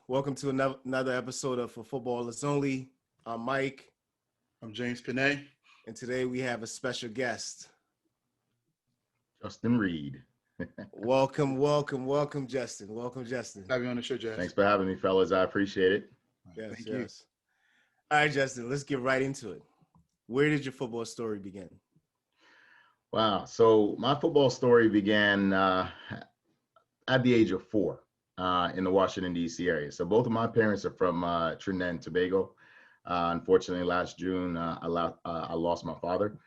Welcome to another episode of For Footballers Only. I'm Mike, I'm James Panay. and today we have a special guest. Justin Reid. Welcome, Justin. Welcome, Justin. Have you on the show, Jazz? Thanks for having me, fellas. I appreciate it. Yes, Thank you. yes. All right, Justin, let's get right into it. Where did your football story begin? Wow. So my football story began at the age of 4 in the Washington, D.C. area. So both of my parents are from Trinidad and Tobago. Unfortunately, last June, I lost my father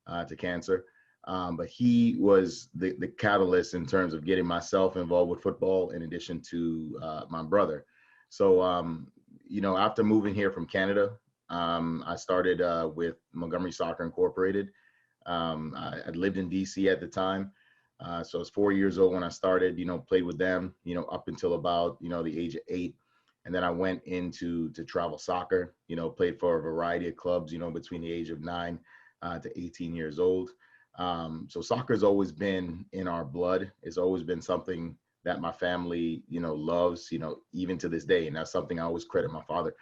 to cancer. But he was the catalyst in terms of getting myself involved with football in addition to my brother. So, after moving here from Canada, I started with Montgomery Soccer Incorporated. I lived in DC at the time. So I was 4 years old when I started, played with them, up until about, the age of 8. And then I went into travel soccer, played for a variety of clubs, between the age of 9 to 18 years old. So soccer has always been in our blood. It's always been something that my family, loves, even to this day. And that's something I always credit my father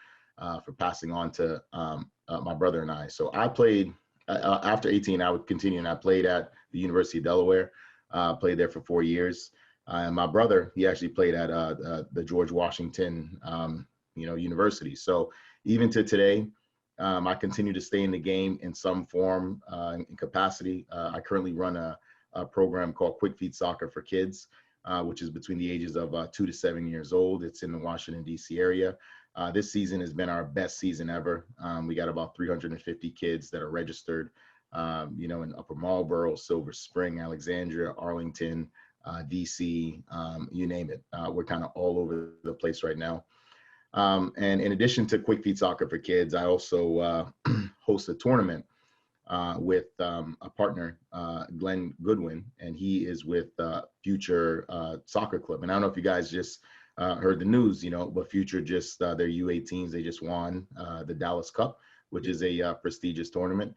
for passing on to my brother and I. So I played after 18, I would continue, and I played at the University of Delaware, played there for 4 years. And my brother, he actually played at the George Washington, University. So even to today, I continue to stay in the game in some form, in capacity. I currently run a program called Quick Feet Soccer for Kids, which is between the ages of 2 to 7 years old. It's in the Washington, D.C. area. This season has been our best season ever. We got about 350 kids that are registered, in Upper Marlboro, Silver Spring, Alexandria, Arlington, DC, you name it. We're kind of all over the place right now. And in addition to Quick Feet Soccer for Kids, I also host a tournament with a partner, Glenn Goodwin, and he is with Future Soccer Club. And I don't know if you guys just heard the news, but Future just, their U18s, they just won the Dallas Cup, which is a prestigious tournament.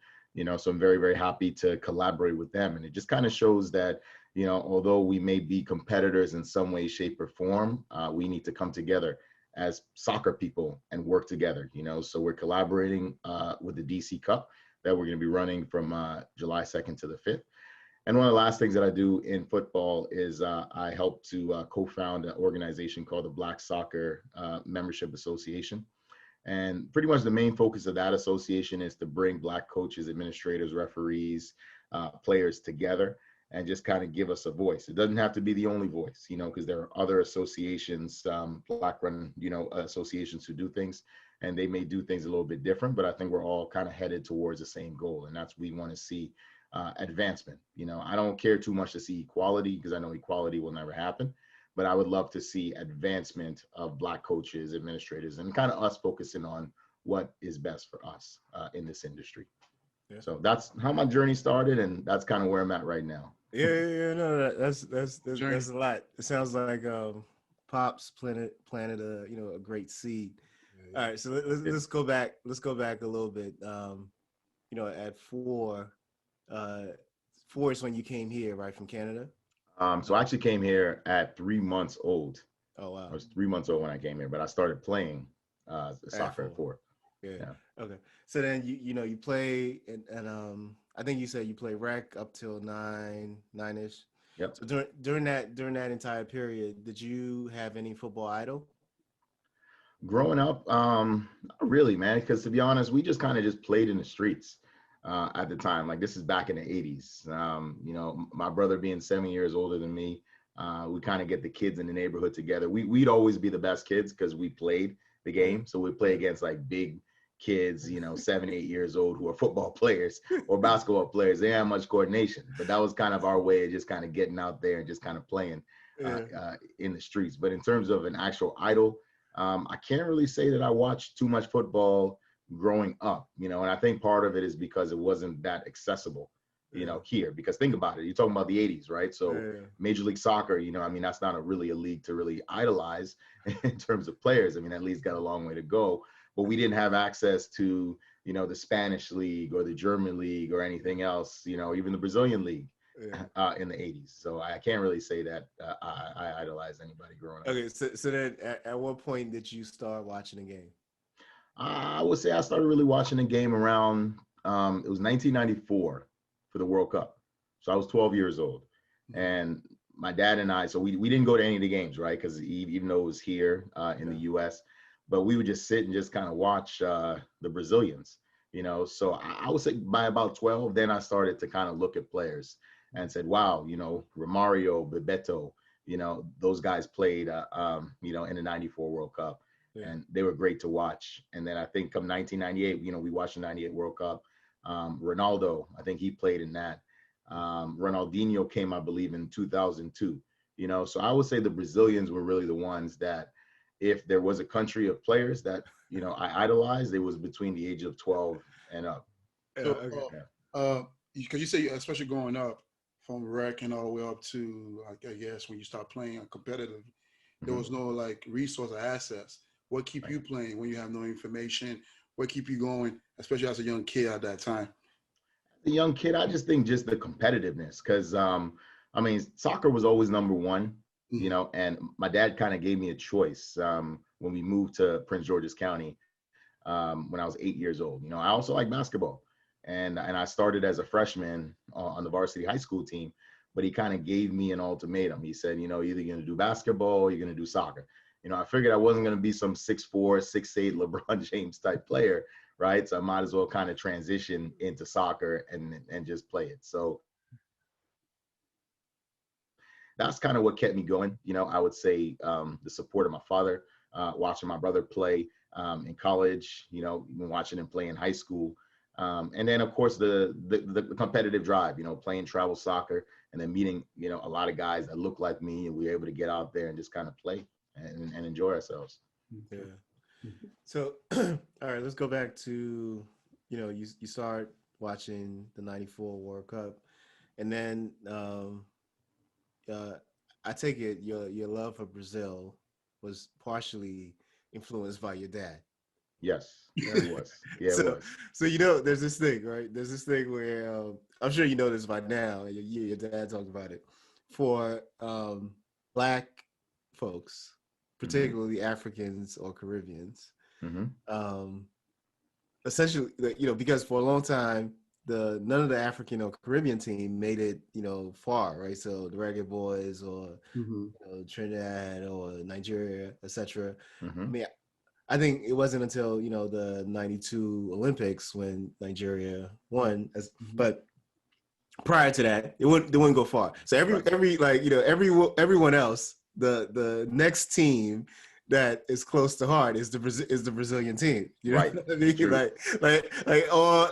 So I'm very, very happy to collaborate with them. And it just kind of shows that, although we may be competitors in some way, shape, or form, we need to come together as soccer people and work together, So we're collaborating with the DC Cup that we're going to be running from July 2nd to the 5th. And one of the last things that I do in football is I help to co-found an organization called the Black Soccer Membership Association. And pretty much the main focus of that association is to bring Black coaches, administrators, referees, players together and just kind of give us a voice. It doesn't have to be the only voice, because there are other associations, Black run, associations who do things, and they may do things a little bit different, but I think we're all kind of headed towards the same goal. And that's we want to see advancement. I don't care too much to see equality because I know equality will never happen. But I would love to see advancement of Black coaches, administrators, and kind of us focusing on what is best for us in this industry. Yeah. So that's how my journey started, and that's kind of where I'm at right now. No, that's a lot. It sounds like Pops planted a great seed. Yeah. All right, so let's go back. Let's go back a little bit. At 4, 4 is when you came here, right, from Canada. So I actually came here at 3 months old. Oh, wow. I was 3 months old when I came here, but I started playing soccer at 4. Yeah. Okay. So then you play and I think you said you play rec up till 9-ish. Yep. So during that entire period, did you have any football idol? Growing up, not really, man, because to be honest, we just kind of just played in the streets. At the time, like this is back in the 80s. My brother being 7 years older than me, we kind of get the kids in the neighborhood together. We'd always be the best kids because we played the game. So we'd play against like big kids, 7, 8 years old who are football players or basketball players. They didn't have much coordination, but that was kind of our way of just kind of getting out there and just kind of playing in the streets. But in terms of an actual idol, I can't really say that I watched too much football growing up, and I think part of it is because it wasn't that accessible, here, because think about it, you're talking about the 80s, right? So Major League Soccer, that's not really a league to really idolize in terms of players. That league's got a long way to go, but we didn't have access to, the Spanish league or the German league or anything else, even the Brazilian league. in the 80s. So I can't really say that I idolized anybody growing up. Okay, so then at what point did you start watching a game? I would say I started really watching the game around, it was 1994 for the World Cup. So I was 12 years old. And my dad and I, so we didn't go to any of the games, right? Because even though it was here in the U.S., but we would just sit and just kind of watch the Brazilians, So I would say by about 12, then I started to kind of look at players and said, wow, Romario, Bebeto, those guys played, in the 94 World Cup. Yeah. And they were great to watch. And then I think come 1998, we watched the 98 World Cup. Ronaldo, I think he played in that. Ronaldinho came, I believe, in 2002. So I would say the Brazilians were really the ones that, if there was a country of players that, I idolized, it was between the age of 12 and up. So, because you say, especially growing up from rec and all the way up to, I guess, when you start playing competitive, there was no like resource or assets. What keep you playing when you have no information? What keep you going, especially as a young kid at that time? The young kid, I just think just the competitiveness, because soccer was always number one, and my dad kind of gave me a choice when we moved to Prince George's County when I was 8 years old. I also like basketball, and I started as a freshman on the varsity high school team, but he kind of gave me an ultimatum. He said, either you're going to do basketball or you're going to do soccer. I figured I wasn't going to be some 6'4", 6'8" LeBron James type player, right? So I might as well kind of transition into soccer and just play it. So that's kind of what kept me going. I would say the support of my father, watching my brother play in college, even watching him play in high school. And then, of course, the competitive drive, playing travel soccer and then meeting, a lot of guys that look like me, and we were able to get out there and just kind of play and enjoy ourselves. Yeah. So, all right, let's go back to, you start watching the 94 World Cup, and then I take it your love for Brazil was partially influenced by your dad. Yes, it was. Yeah, so, it was. So, there's this thing, right? There's this thing where I'm sure you know this by now. Your dad talked about it. For Black folks, particularly Africans or Caribbeans, essentially, because for a long time, none of the African or Caribbean team made it, far, right? So the Reggae Boys or Trinidad or Nigeria, etc. I mean, I think it wasn't until the '92 Olympics when Nigeria won, but prior to that, they wouldn't go far. So everyone else, the next team that is close to heart is the Brazilian team. You know what I mean?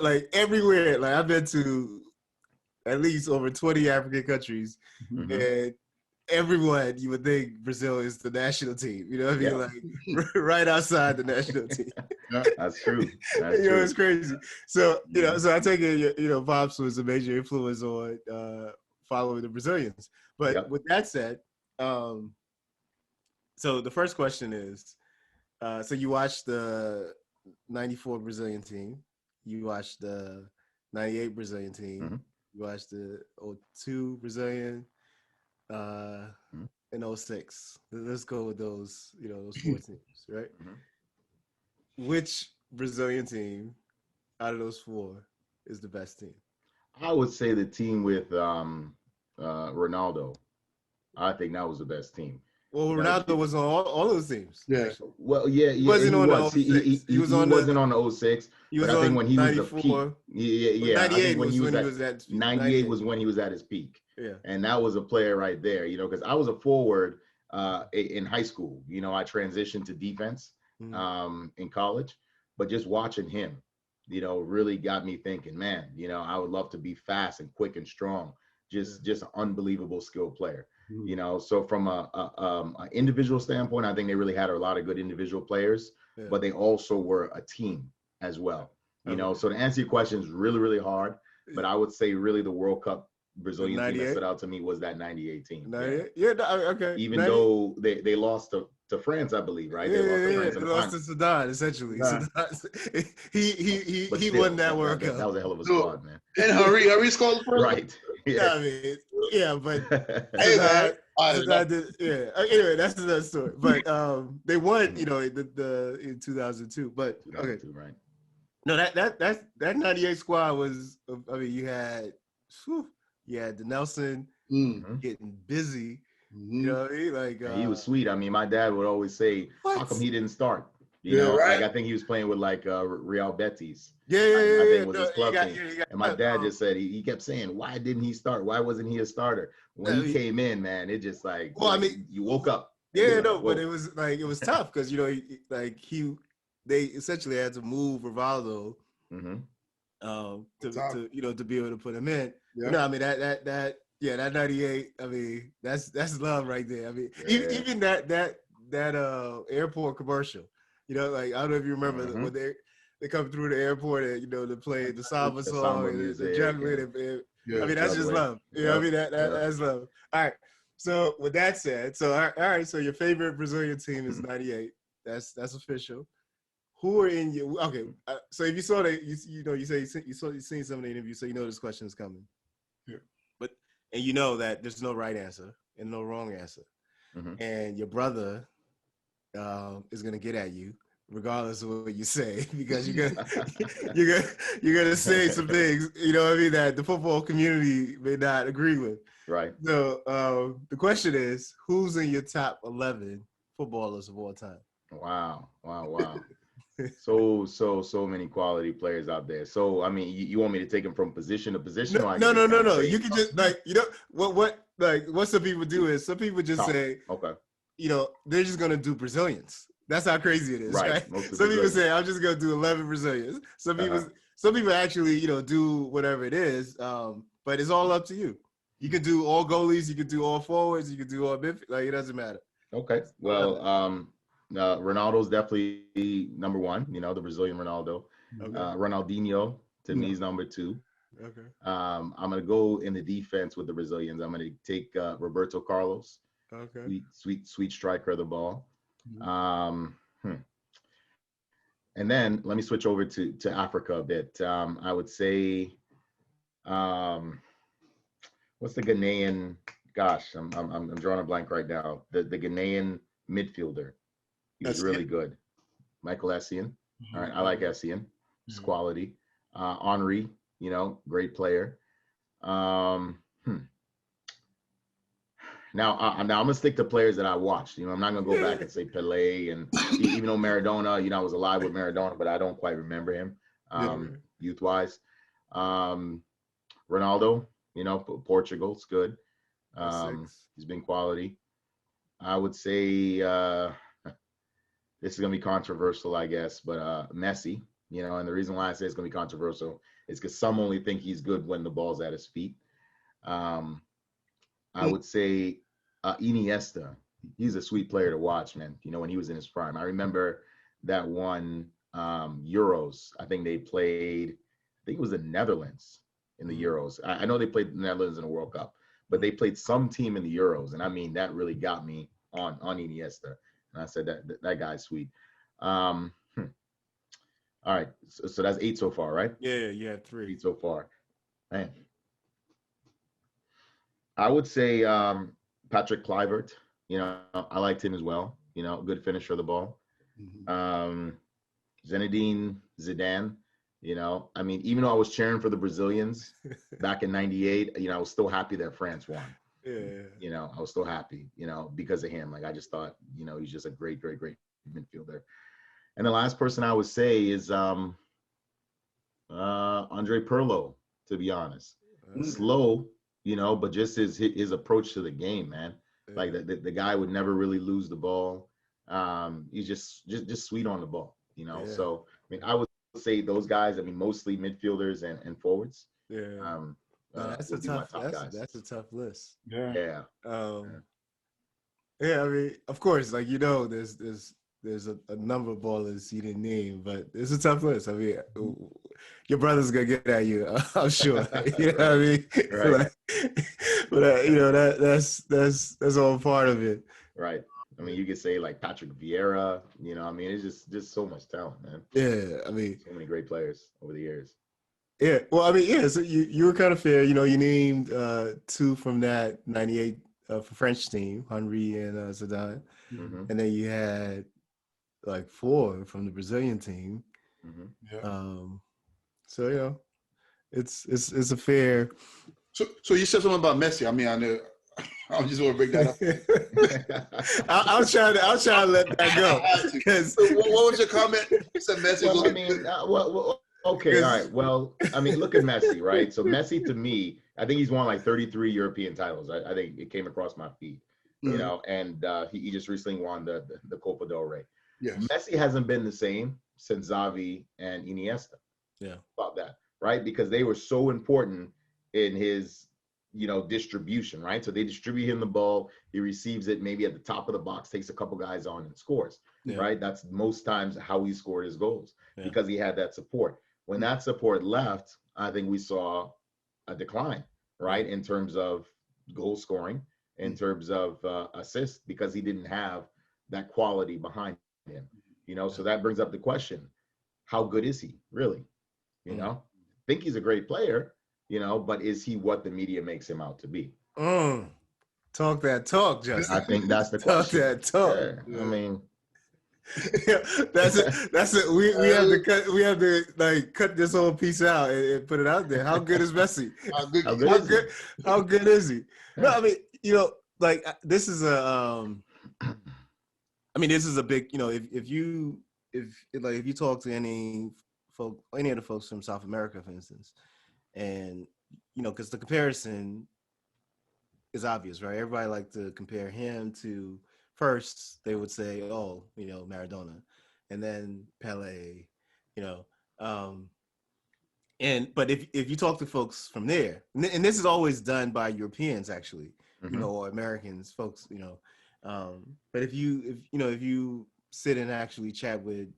Like everywhere. Like I've been to at least over 20 African countries, and everyone you would think Brazil is the national team. You know what I mean? Like right outside the national team. That's true. That's true. It's crazy. So so I take it Pops was a major influence on following the Brazilians. But with that said, so the first question is, so you watched the 94 Brazilian team, you watched the 98 Brazilian team, you watched the 02 Brazilian, and 06. Let's go with those, those four teams, right? Which Brazilian team out of those four is the best team? I would say the team with Ronaldo. I think that was the best team. Well, Ronaldo was on all those teams. Yeah. Well, yeah. He wasn't on the 06. He wasn't on the 06. But I think when he was the peak. Yeah. 98 was when he was at 98 was when he was at his peak. Yeah. And that was a player right there, because I was a forward in high school. I transitioned to defense in college, but just watching him, really got me thinking, man, I would love to be fast and quick and strong. Just an unbelievable skill player. So from a individual standpoint, I think they really had a lot of good individual players, but they also were a team as well. So to answer your question is really, really hard, but I would say really the World Cup Brazilian team that stood out to me was that 98 team. 98? Yeah, okay. Even though they lost to France, I believe, right? They lost to Sudan, essentially. He won that World Cup. That was a hell of a squad, man. And Harry scored the first. Right. Yeah. I mean, yeah, but Hey man, all right, Zadar did, yeah. Anyway, that's another story. But they won, Mhm. you know, the in 2002. But okay, 2002, right? no, that '98 squad was. I mean, whew, you had the Nelson mm, Hmm. getting busy. You hmm know what I mean? Like, And he was sweet. I mean, my dad would always say, "How come what? he didn't start?" You yeah, know, like right. I think he was playing with like Real Betis. Yeah, yeah, I yeah, think yeah. it was No, his club team. you And my got. dad just said he kept saying, "Why didn't he start? Why wasn't he a starter?" When I he mean, came in, man, it just well, I mean, you woke up and you're yeah, like, no, but "Whoa." it was like it was tough because you know, they essentially had to move Rivaldo Hmm. Top. to you know to be able to put him in. But Yeah. no, I mean that yeah, that '98. I mean that's love right there. I mean Yeah. even that airport commercial. You know, like I don't know if you remember Hmm. when they come through the airport and you know to play the samba The song samba and the music juggling. and I Yeah. mean that's just juggling. love. You know, what I Yep. mean Yep. that's love. All right. So with that said, so all right. So your favorite Brazilian team is '98. That's official. Who are in your okay? So if you saw that, you know, you say you seen some of the interviews, so you know this question is coming. Yeah. But and you know that there's no right answer and no wrong answer, Hmm. and your brother is gonna get at you regardless of what you say because you're gonna say some things, you know what I mean, that the football community may not agree with. Right. So the question is, who's in your top 11 footballers of all time? Wow. Wow. Wow. So many quality players out there. So I mean, you want me to take them from position to position, or I can just kind of No. say You can just like you know what some people do is some people just top? say, Okay. you know, they're just gonna do Brazilians. That's how crazy it is, Right. right? Mostly Some people Brazilian. say I'm just gonna do 11 Brazilians. Uh-huh. Some people actually, you know, do whatever it is. But it's all up to you. You can do all goalies, you can do all forwards, you can do all midfield. Like it doesn't matter. Okay. It's Well, 11. Ronaldo's definitely number one. You know, the Brazilian Ronaldo. Okay. Ronaldinho to me Yeah. is number two. Okay. I'm gonna go in the defense with the Brazilians. I'm gonna take Roberto Carlos, Okay. sweet striker of the ball. Mhm. Um, hmm. And then let me switch over to Africa a bit. I would say, um, what's the Ghanaian? Gosh, I'm drawing a blank right now. The Ghanaian midfielder. He was That's really it. good. Michael Essien. All right, I like Okay. Essien. His Mhm. quality. Henri, you know, great player. Um, hmm. Now I'm gonna stick to players that I watched. You know, I'm not gonna go back and say Pele and even though Maradona, you know, I was alive with Maradona, but I don't quite remember him Yeah. Okay. youth wise. Um, Ronaldo, you know, Portugal's good. That's six. He's been quality. I would say this is gonna be controversial, I guess, but Messi, you know, and the reason why I say it's gonna be controversial is because some only think he's good when the ball's at his feet. Um, I Mm. would say Iniesta. He's a sweet player to watch, man. You know, when he was in his prime. I remember that one Euros. I think they played. I think it was the Netherlands in the Mhm. Euros. I know they played the Netherlands in the World Cup, but they played some team in the Euros, and I mean that really got me on Iniesta. And I said that guy's sweet. Hmm. All right, so that's eight so far, right? Yeah, you had three. Eight so far. Man, I would say Patrick Kluivert. You know, I liked him as well. You know, good finisher of the ball. Mhm. Um, Zinedine Zidane. You know, I mean, even though I was cheering for the Brazilians back in '98, you know, I was still happy that France won. Yeah. You know, I was still happy, you know, because of him. Like, I just thought, you know, he's just a great midfielder. And the last person I would say is Andre Pirlo, to be honest. Okay. Slow, you know, but just his approach to the game, man. Like Yeah. the guy would never really lose the ball. He's just sweet on the ball, you know. Yeah. So I mean, I would say those guys. I mean, mostly midfielders and forwards. Yeah. Um, No, that's a would be my tough. top guys. That's a tough list. Yeah. Yeah. Yeah. Um, yeah, I mean, of course, like you know, there's a number of ballers you didn't name, but it's a tough list. I mean, your brother's gonna get at you, I'm sure. You know what I Right. mean? Right. Like, but you know that's all part of it. Right. I mean, you could say like Patrick Vieira. You know, I mean, it's just so much talent, man. Yeah, I mean, So many great players over the years. Yeah. Well, I mean, yeah. So you were kind of fair. You know, you named two from that '98 for French team, Henry and Zidane, Mm-hmm. and then you had like four from the Brazilian team. Mm-hmm. Yeah. So you know, it's a fair. So you said something about Messi. I mean, I know. I just want to bring that up. I'll try to let that go because so what was your comment? You said Messi was Well, I looking mean, good. okay, all right. Well, I mean, look at Messi, right? So Messi, to me, I think he's won like 33 European titles. I think it came across my feed, you know, and he just recently won the Copa del Rey. Yes. Messi hasn't been the same since Xavi and Iniesta. Yeah. About that, right? Because they were so important in his, distribution, right? So they distribute him the ball, he receives it maybe at the top of the box, takes a couple guys on and scores, right? That's most times how he scored his goals because he had that support. When that support left, I think we saw a decline, right? In terms of goal scoring, in terms of assists, because he didn't have that quality behind him, So that brings up the question: how good is he really? Think he's a great player, but is he what the media makes him out to be? Talk that talk, Justin. I think that's the Talk question. that talk. Yeah. I mean, that's it. That's it. We have to cut. We have to like cut this whole piece out and put it out there. How good is Messi? How good is he? Yeah. No, I mean, like this is a. I mean, this is a big. If you talk to any of the folks from South America, for instance, and because the comparison is obvious, right? Everybody like to compare him to. First, they would say, "Oh, Maradona," and then Pele, but if you talk to folks from there, and this is always done by Europeans actually, or Americans, folks, but if you sit and actually chat with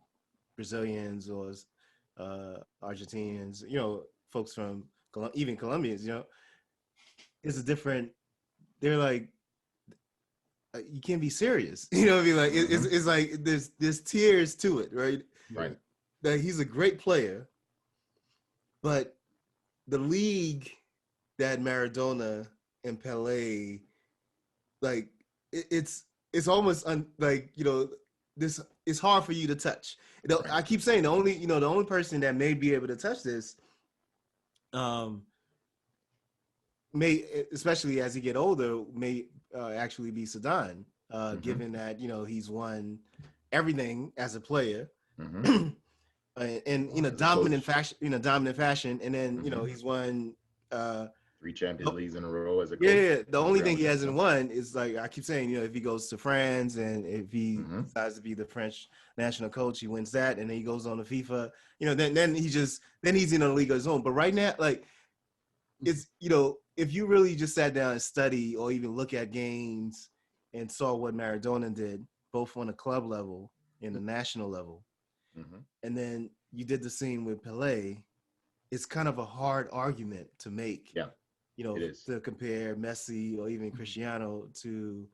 Brazilians or Argentinians, folks from even Colombians, it's a different. They're like, you can't be serious. You know what I mean? Like it's like there's tears to it, right? Right. That he's a great player, but the league that Maradona and Pele, like it's almost this. It's hard for you to touch. I keep saying the only person that may be able to touch this, may, especially as he get older, may actually be Zidane, given that he's won everything as a player, and dominant fashion, and then he's won 3 Champions Leagues in a row as a coach. Yeah, the only thing he hasn't won is, like I keep saying, if he goes to France and if he decides to be the French national coach, he wins that, and then he goes on to FIFA. Then he's in a league of his own. But right now, like it's if you really just sat down and study or even look at games and saw what Maradona did, both on the club level and the national level, and then you did the same with Pelé, it's kind of a hard argument to make. Yeah. It is. To compare Messi or even Cristiano to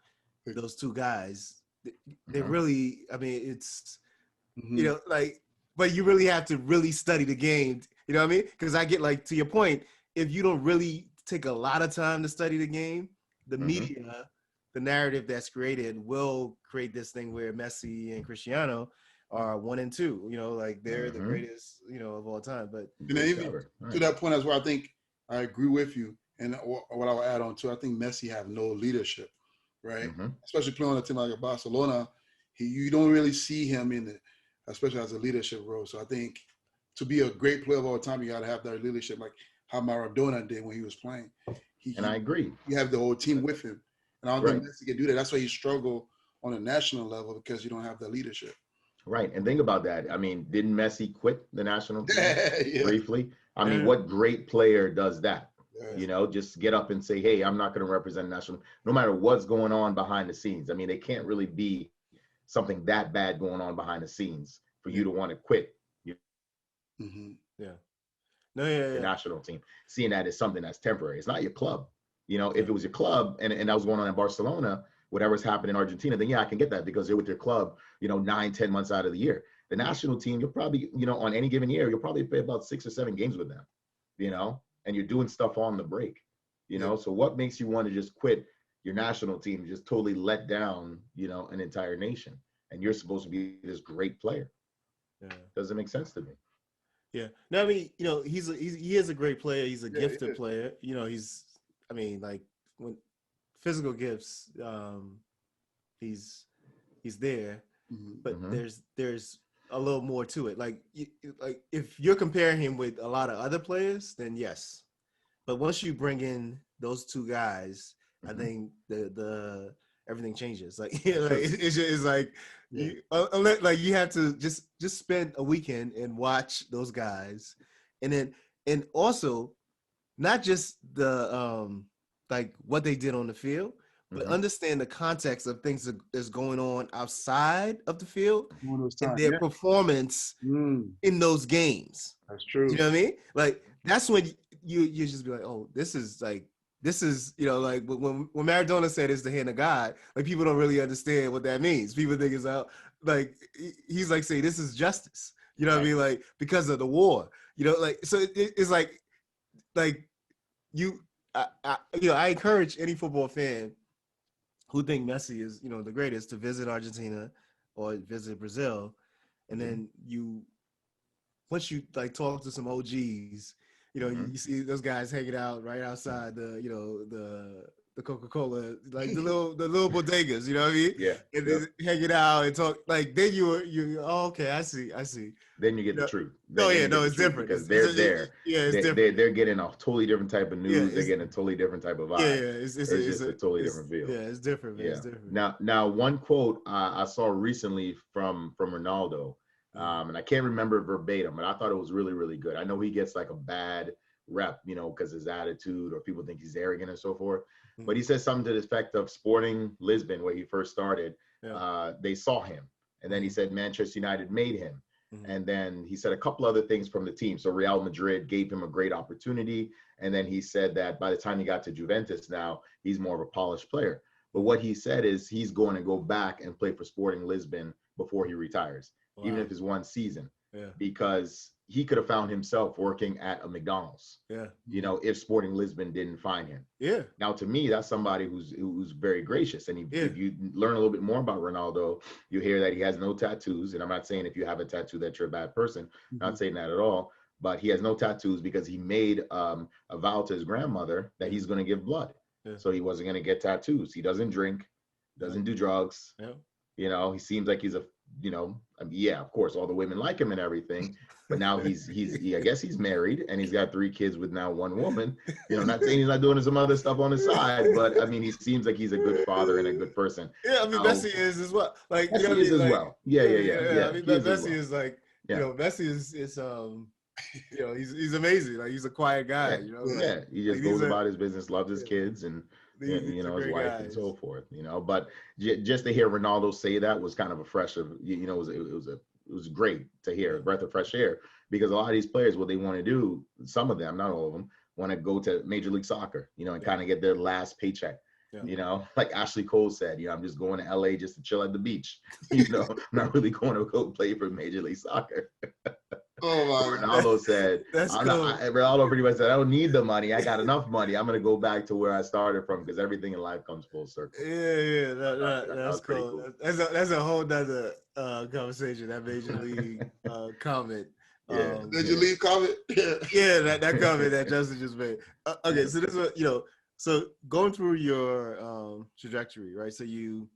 those two guys. They really, I mean, it's, but you really have to really study the game. You know what I mean? Because I get, like, to your point, if you don't really take a lot of time to study the game, the media, the narrative that's created will create this thing where Messi and Cristiano are 1 and 2, like they're the greatest, of all time. But even to that point as well, I think I agree with you. And what I'll add on to, I think Messi have no leadership, right? Especially playing on a team like Barcelona, you don't really see him especially as a leadership role. So I think to be a great player of all time, you got to have that leadership, like how Maradona did when he was playing. I agree. You have the whole team with him, and I don't think Messi can do that. That's why he struggled on a national level, because you don't have the leadership. Right, and think about that. I mean, didn't Messi quit the national team briefly? I mean, what great player does that? Just get up and say, hey, I'm not going to represent national, no matter what's going on behind the scenes. I mean, it can't really be something that bad going on behind the scenes for you to want to quit the national team, seeing that as something that's temporary. It's not your club. If it was your club and that was going on in Barcelona, whatever's happened in Argentina, then I can get that because they're with your club, 9-10 months out of the year. The national team, you'll probably, on any given year, you'll probably play about 6 or 7 games with them. and you're doing stuff on the break, So what makes you want to just quit your national team and just totally let down, an entire nation? And you're supposed to be this great player. Yeah. Doesn't make sense to me. Yeah. No, I mean, he is a great player. He's a gifted player. Like when physical gifts, he's there, but there's a little more to it. Like if you're comparing him with a lot of other players, then yes. But once you bring in those two guys, I think the everything changes. Like, it's like you have to just spend a weekend and watch those guys, and also not just the like what they did on the field, but understand the context of things that's going on outside of the field and their performance in those games. That's true. You know what I mean? Like that's when you just be like, oh, this is like like when Maradona said it's the hand of God, like people don't really understand what that means. People think it's out like he's like saying this is justice. You know what I mean? Like because of the war. Like so it's like I encourage any football fan who think Messi is the greatest to visit Argentina or visit Brazil, and then once you like talk to some OGs, you see those guys hanging out right outside the Coca-Cola, like the little bodegas, you know what I mean? Yeah. And then hanging out and talk, like then you okay, I see. Then you get the truth. It's different because they're there. It's different. They're getting a totally different type of news. They're getting a totally different type of vibe. It's just a totally different feel. Yeah, it's different, man. Yeah. It's different. Now one quote I saw recently from Ronaldo. And I can't remember verbatim, but I thought it was really, really good. I know he gets like a bad rep, because his attitude or people think he's arrogant and so forth. But he says something to the effect of Sporting Lisbon, where he first started. They saw him. And then he said Manchester United made him. And then he said a couple other things from the team. So Real Madrid gave him a great opportunity. And then he said that by the time he got to Juventus now, he's more of a polished player. But what he said is he's going to go back and play for Sporting Lisbon before he retires. Wow. Even if it's one season, because he could have found himself working at a McDonald's, if Sporting Lisbon didn't find him. Yeah. Now, to me, that's somebody who's very gracious. And if you learn a little bit more about Ronaldo, you hear that he has no tattoos. And I'm not saying if you have a tattoo that you're a bad person. Not saying that at all. But he has no tattoos because he made a vow to his grandmother that he's going to give blood. Yeah. So he wasn't going to get tattoos. He doesn't drink, doesn't do drugs. Yeah. He seems like he's of course, all the women like him and everything, but now I guess he's married and he's got 3 kids with now 1 woman. Not saying he's not doing some other stuff on the side, but I mean, he seems like he's a good father and a good person. Yeah, I mean, Messi is as well. Like Messi is as well. Yeah. I mean, Messi is like, Messi is he's amazing. Like he's a quiet guy. He just goes about his business, loves his kids, and his wife and so forth. But just to hear Ronaldo say that was kind of a fresh of it was great to hear, a breath of fresh air, because a lot of these players, what they want to do, some of them, not all of them, want to go to Major League Soccer, and kind of get their last paycheck. Like Ashley Cole said, I'm just going to LA just to chill at the beach. I'm not really going to go play for Major League Soccer. Oh my Ronaldo said, Ronaldo pretty much said, I don't need the money. I got enough money. I'm going to go back to where I started from, because everything in life comes full circle. Yeah. That's cool. That's a whole nother conversation, that Major League comment. Major League comment? That comment that Justin just made. Okay, so this is so going through your trajectory, right? So you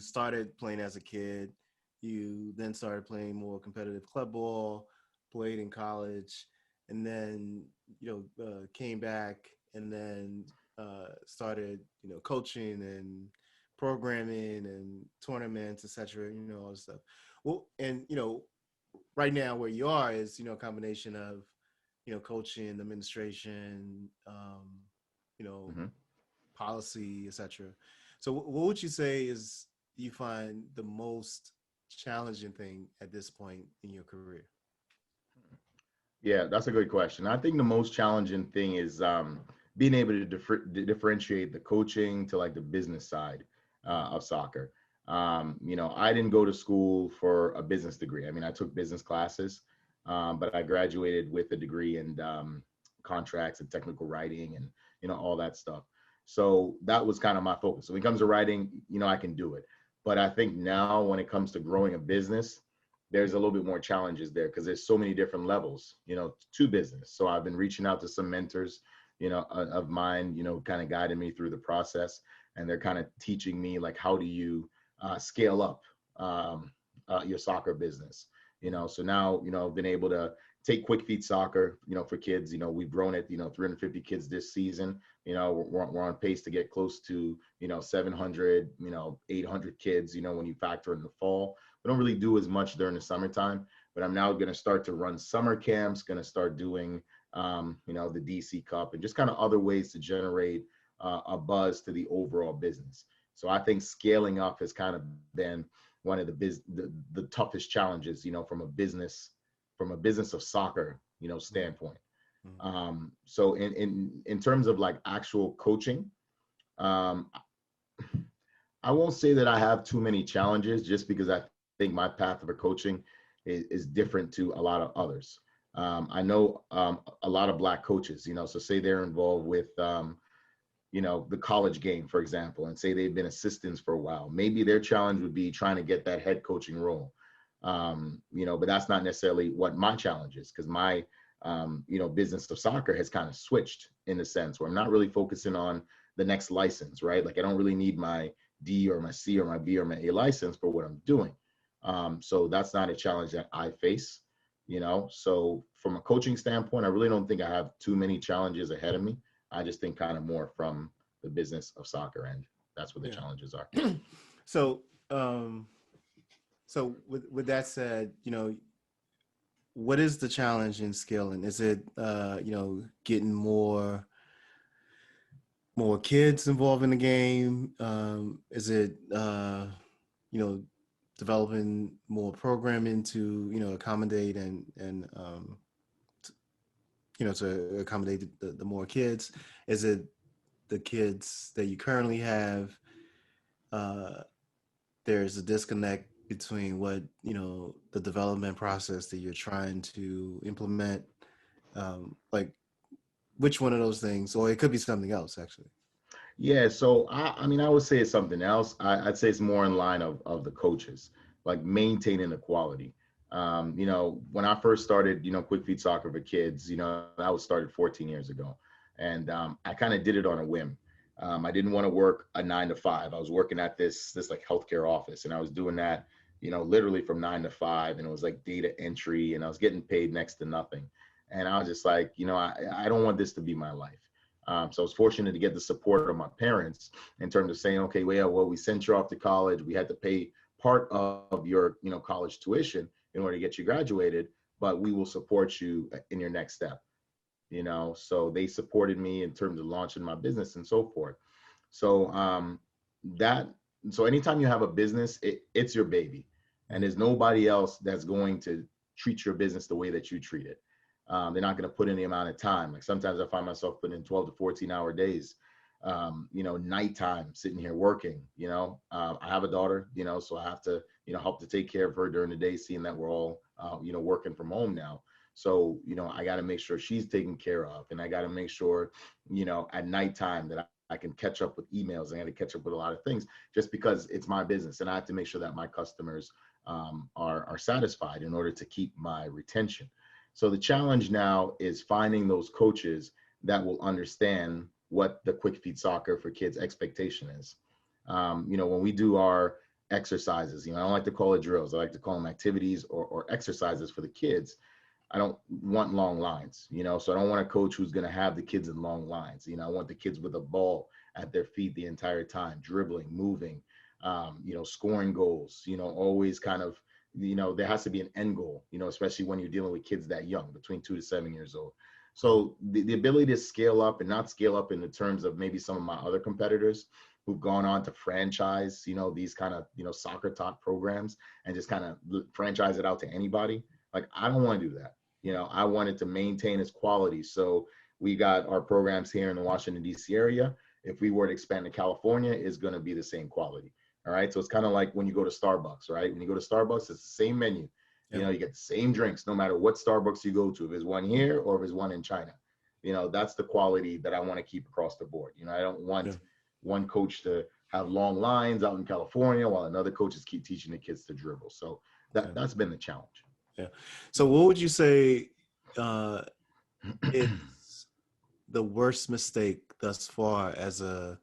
started playing as a kid. You then started playing more competitive club ball, played in college, and then came back and then started coaching and programming and tournaments, etc. All this stuff. Well, and right now where you are is a combination of coaching, administration, policy, etc. So what would you say is you find the most challenging thing at this point in your career? Yeah, that's a good question. I think the most challenging thing is being able to differentiate the coaching to like the business side of soccer. I didn't go to school for a business degree. I mean, I took business classes, But I graduated with a degree in contracts and technical writing and, all that stuff. So that was kind of my focus. So when it comes to writing, I can do it. But I think now when it comes to growing a business, there's a little bit more challenges there because there's so many different levels, to business. So I've been reaching out to some mentors, of mine, kind of guiding me through the process. And they're kind of teaching me like, how do you scale up your soccer business? So now, I've been able to take Quick Feet Soccer, for kids. We've grown it, 350 kids this season. We're on pace to get close to, 700, 800 kids, when you factor in the fall. We don't really do as much during the summertime, but I'm now going to start to run summer camps, going to start doing, the DC Cup and just kind of other ways to generate a buzz to the overall business. So I think scaling up has kind of been one of the toughest challenges, from a business of soccer, standpoint. So in terms of like actual coaching, I won't say that I have too many challenges just because I think my path for coaching is different to a lot of others. I know a lot of Black coaches, so say they're involved with, the college game, for example, and say they've been assistants for a while. Maybe their challenge would be trying to get that head coaching role. But that's not necessarily what my challenge is, because my, business of soccer has kind of switched in the sense where I'm not really focusing on the next license, right? Like I don't really need my D or my C or my B or my A license for what I'm doing. So that's not a challenge that I face, So from a coaching standpoint, I really don't think I have too many challenges ahead of me. I just think kind of more from the business of soccer end. That's what the challenges are. So, so with that said, what is the challenge in scaling? Is it, getting more kids involved in the game? Is it, developing more programming to, accommodate and to accommodate the more kids? Is it the kids that you currently have? There's a disconnect between what, the development process that you're trying to implement. Like which one of those things, or it could be something else actually. Yeah, so I mean, I would say it's something else. I'd say it's more in line of the coaches, like maintaining the quality. When I first started, Quick Feet Soccer for Kids, that was started 14 years ago. And I kind of did it on a whim. I didn't want to work a 9 to 5. I was working at this like healthcare office, and I was doing that, literally from 9 to 5, and it was like data entry, and I was getting paid next to nothing. And I was just like, I don't want this to be my life. So I was fortunate to get the support of my parents in terms of saying, okay, well, we sent you off to college. We had to pay part of your, college tuition in order to get you graduated, but we will support you in your next step. So they supported me in terms of launching my business and so forth. So so anytime you have a business, it's your baby, and there's nobody else that's going to treat your business the way that you treat it. They're not going to put in the amount of time. Like sometimes I find myself putting in 12 to 14-hour days, nighttime sitting here working. I have a daughter, so I have to, help to take care of her during the day, seeing that we're all, working from home now. So, I got to make sure she's taken care of, and I got to make sure, at nighttime that I can catch up with emails. I got to catch up with a lot of things just because it's my business, and I have to make sure that my customers are satisfied in order to keep my retention. So the challenge now is finding those coaches that will understand what the Quick Feet Soccer for Kids expectation is. When we do our exercises, I don't like to call it drills. I like to call them activities or exercises for the kids. I don't want long lines, so I don't want a coach who's going to have the kids in long lines. I want the kids with a ball at their feet the entire time, dribbling, moving, scoring goals, always kind of, there has to be an end goal, especially when you're dealing with kids that young, between 2 to 7 years old. So the ability to scale up and not scale up in the terms of maybe some of my other competitors who've gone on to franchise, these kind of, soccer talk programs and just kind of franchise it out to anybody. Like, I don't want to do that. I wanted to maintain its quality. So we got our programs here in the Washington, D.C. area. If we were to expand to California, it's going to be the same quality. All right. So it's kind of like when you go to Starbucks, right? When you go to Starbucks, it's the same menu. You know, you get the same drinks no matter what Starbucks you go to, if it's one here or if it's one in China. You know, that's the quality that I want to keep across the board. You know, I don't want one coach to have long lines out in California while another coaches keep teaching the kids to dribble. So that's been the challenge. Yeah. So what would you say is the worst mistake thus far as a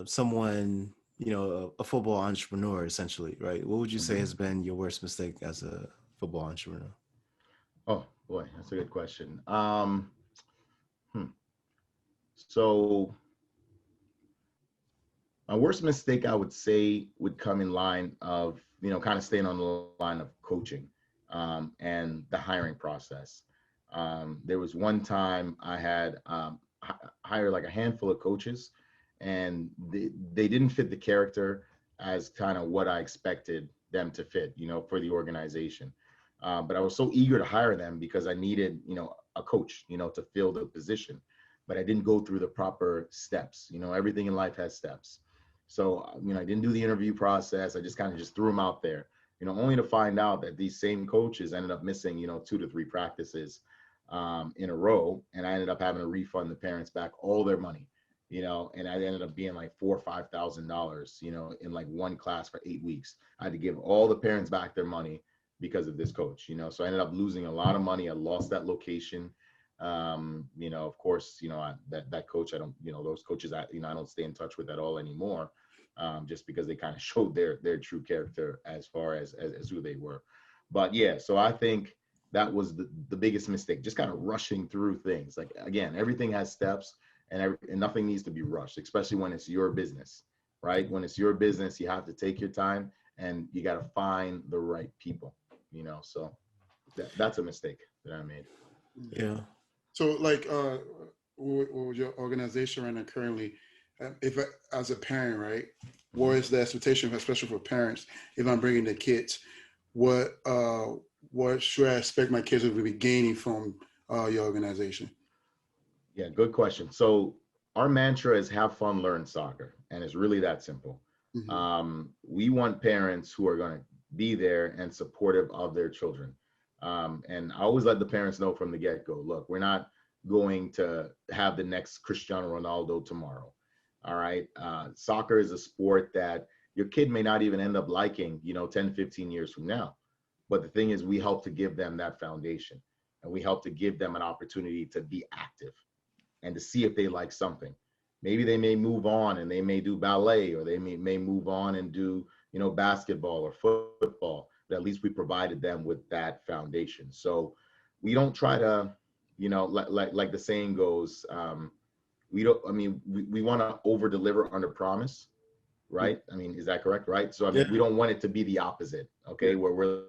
someone, you know, a football entrepreneur, essentially, right? What would you say has been your worst mistake as a football entrepreneur? Oh boy, that's a good question. So my worst mistake, I would say, would come in line of, you know, kind of staying on the line of coaching and the hiring process. There was one time I had hired like a handful of coaches, and they didn't fit the character as kind of what I expected them to fit, you know, for the organization. But I was so eager to hire them because I needed, you know, a coach, you know, to fill the position. But I didn't go through the proper steps. You know, everything in life has steps. So, you know, I didn't do the interview process. I just kind of just threw them out there, you know, only to find out that these same coaches ended up missing, you know, 2 to 3 practices in a row. And I ended up having to refund the parents back all their money, you know, and I ended up being like $4,000 or $5,000, you know, in like one class for 8 weeks. I had to give all the parents back their money because of this coach, you know, so I ended up losing a lot of money. I lost that location. You know, of course, you know, that coach, I don't, you know, those coaches, I don't stay in touch with at all anymore, just because they kind of showed their true character as far as who they were. But yeah, so I think that was the biggest mistake, just kind of rushing through things. Like, again, everything has steps, and nothing needs to be rushed, especially when it's your business, right? When it's your business, you have to take your time and you got to find the right people, you know, so that's a mistake that I made. Yeah. So, like, with your organization right now currently, if as a parent, right, what is the expectation, especially for parents, if I'm bringing the kids, what should I expect my kids to be gaining from your organization? Yeah, good question. So our mantra is have fun, learn soccer, and it's really that simple. We want parents who are going to be there and supportive of their children. And I always let the parents know from the get-go, look, we're not going to have the next Cristiano Ronaldo tomorrow. All right. Soccer is a sport that your kid may not even end up liking, you know, 10, 15 years from now. But the thing is, we help to give them that foundation, and we help to give them an opportunity to be active and to see if they like something. Maybe they may move on and they may do ballet, or they may move on and do, you know, basketball or football, but at least we provided them with that foundation. So we don't try to, you know, like the saying goes, we want to over deliver under promise, right? I mean, is that correct? Right. So, I mean, we don't want it to be the opposite. Okay. Where we're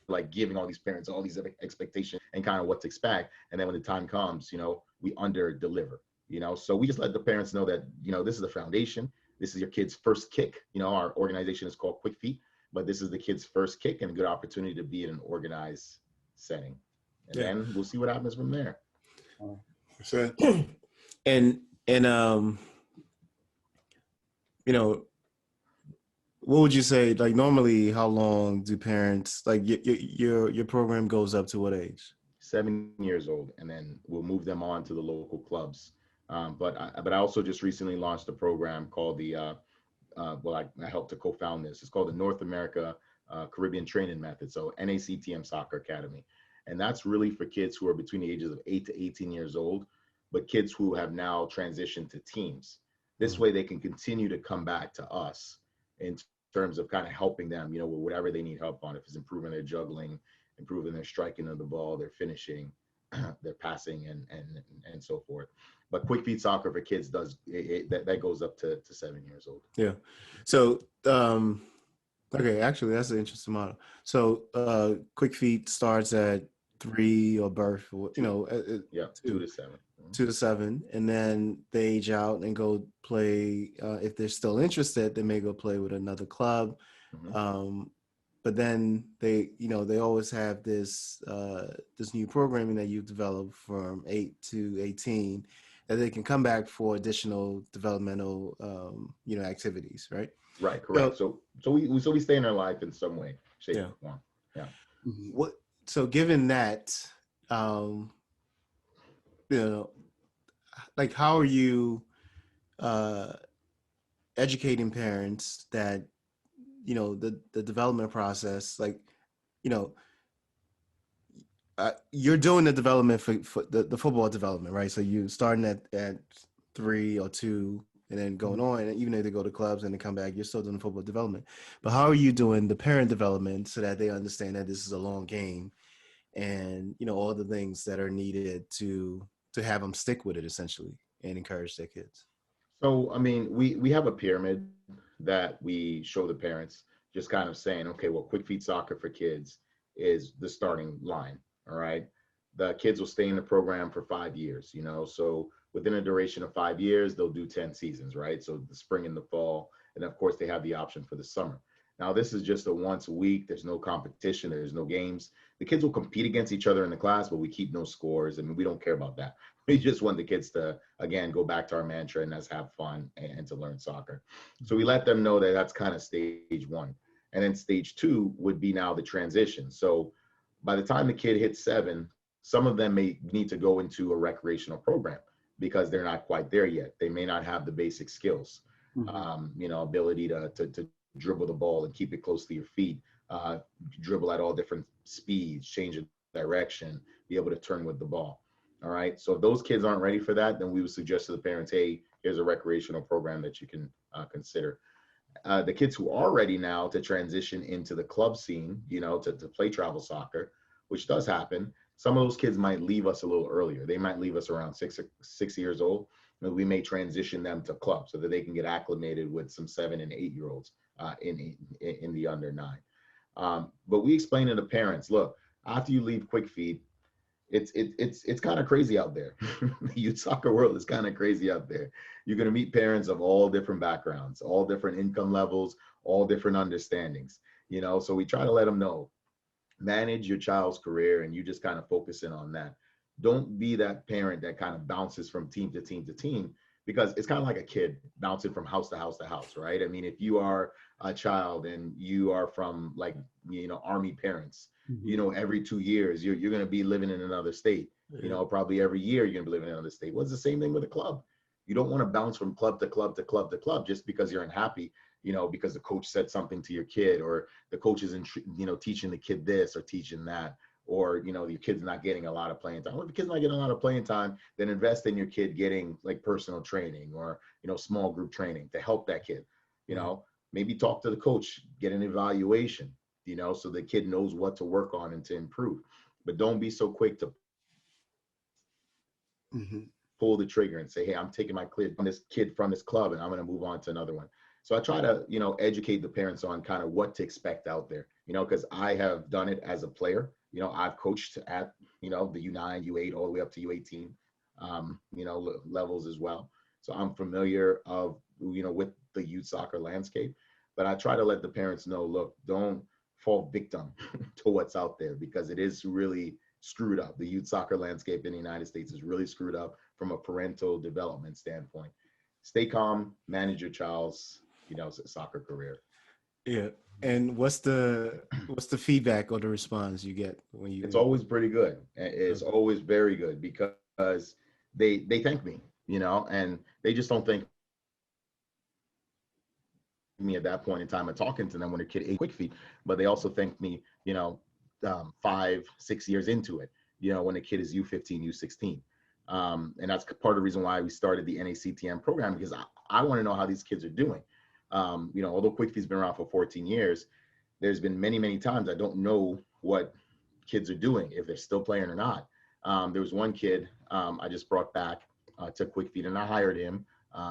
like giving all these parents all these expectations and kind of what to expect. And then when the time comes, you know, we under deliver, you know, so we just let the parents know that, you know, this is the foundation. This is your kid's first kick. You know, our organization is called Quick Feet, but this is the kid's first kick and a good opportunity to be in an organized setting. And then we'll see what happens from there. And you know, what would you say, like, normally how long do parents, like, your program goes up to what age? 7 years old, and then we'll move them on to the local clubs. But I also just recently launched a program called I helped to co-found this. It's called the North America Caribbean Training Method, so NACTM Soccer Academy. And that's really for kids who are between the ages of 8 to 18 years old, but kids who have now transitioned to teams. This way they can continue to come back to us in terms of kind of helping them, you know, with whatever they need help on, if it's improving their juggling, improving their striking of the ball, their finishing, their passing, and so forth. But Quick Feet Soccer for kids does that goes up to 7 years old. Yeah. So okay, actually that's an interesting model. So Quick Feet starts at 3 or birth, you know, 2 to 7. 2 to 7, and then they age out and go play. If they're still interested, they may go play with another club. But then they always have this new programming that you've developed from 8 to 18 that they can come back for additional developmental activities, right? Right, correct. So we stay in their life in some way, shape, Yeah. or form. Yeah. Mhm. What? So given that, um, you know, like how are you uh, educating parents that the development process, like you know, you're doing the development for the football development, right? So you starting at 3 or 2 and then going on, and even if they go to clubs and they come back, you're still doing football development. But how are you doing the parent development so that they understand that this is a long game and all the things that are needed to have them stick with it essentially and encourage their kids? So, I mean, we have a pyramid that we show the parents, just kind of saying, okay, well, quick feet soccer for kids is the starting line. All right. The kids will stay in the program for 5 years, so within a duration of 5 years, they'll do 10 seasons, right? So the spring and the fall. And of course, they have the option for the summer. Now, this is just a once a week. There's no competition. There's no games. The kids will compete against each other in the class, but we keep no scores. I mean, we don't care about that. We just want the kids to, again, go back to our mantra, and that's have fun and to learn soccer. So we let them know that that's kind of stage one. And then stage two would be now the transition. So by the time the kid hits 7, some of them may need to go into a recreational program because they're not quite there yet. They may not have the basic skills, ability to dribble the ball and keep it close to your feet, dribble at all different speeds, change of direction, be able to turn with the ball. All right. So if those kids aren't ready for that, then we would suggest to the parents, hey, here's a recreational program that you can consider. The kids who are ready now to transition into the club scene, to play travel soccer, which does happen. Some of those kids might leave us a little earlier. They might leave us around 6 years old. We may transition them to club so that they can get acclimated with some 7 and 8 year olds in the under 9. But we explain to the parents, look, after you leave Quick Feed, it's kind of crazy out there. The youth soccer world is kind of crazy out there. You're going to meet parents of all different backgrounds, all different income levels, all different understandings, so we try to let them know, manage your child's career, and you just kind of focus in on that. Don't be that parent that kind of bounces from team to team to team, because it's kind of like a kid bouncing from house to house to house, right? I mean, if you are a child and you are from like, army parents, every 2 years, you're going to be living in another state. Probably every year you're going to be living in another state. Well, it's the same thing with a club. You don't want to bounce from club to club to club to club just because you're unhappy, because the coach said something to your kid, or the coach isn't, teaching the kid this or teaching that, or, your kid's not getting a lot of playing time. Well, if the kid's not getting a lot of playing time, then invest in your kid getting like personal training or, small group training to help that kid, maybe talk to the coach, get an evaluation, so the kid knows what to work on and to improve. But don't be so quick to pull the trigger and say, hey, I'm taking my kid from this club and I'm going to move on to another one. So I try to, educate the parents on kind of what to expect out there, because I have done it as a player. I've coached at, the U9, U8, all the way up to U18, levels as well. So I'm familiar with the youth soccer landscape, but I try to let the parents know, look, don't fall victim to what's out there, because it is really screwed up. The youth soccer landscape in the United States is really screwed up from a parental development standpoint. Stay calm, manage your child's, soccer career. Yeah. And what's the feedback or the response you get when you? It's always pretty good. It's always very good, because they thank me, and they just don't thank me at that point in time of talking to them when a kid ate Quick Feet, but they also thank me, 5-6 years into it, when a kid is U15, U16. And that's part of the reason why we started the NACTM program, because I want to know how these kids are doing. Although Quick Feet's been around for 14 years, there's been many, many times I don't know what kids are doing, if they're still playing or not. There was one kid I just brought back to Quick Feet, and I hired him.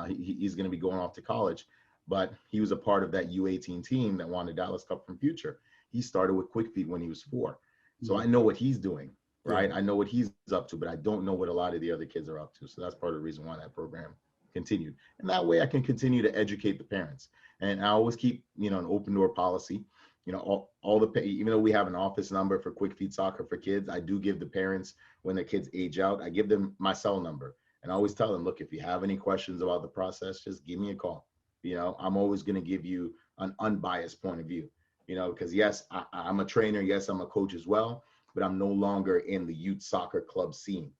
He's going to be going off to college, but he was a part of that U18 team that won the Dallas Cup from Future. He started with Quick Feet when he was 4. So I know what he's doing, right? Yeah. I know what he's up to, but I don't know what a lot of the other kids are up to. So that's part of the reason why that program continued. And that way I can continue to educate the parents. And I always keep, an open door policy. Even though we have an office number for Quick Feet Soccer for Kids, I do give the parents, when their kids age out, I give them my cell number. And I always tell them, look, if you have any questions about the process, just give me a call. I'm always going to give you an unbiased point of view, because yes, I'm a trainer. Yes, I'm a coach as well, but I'm no longer in the youth soccer club scene,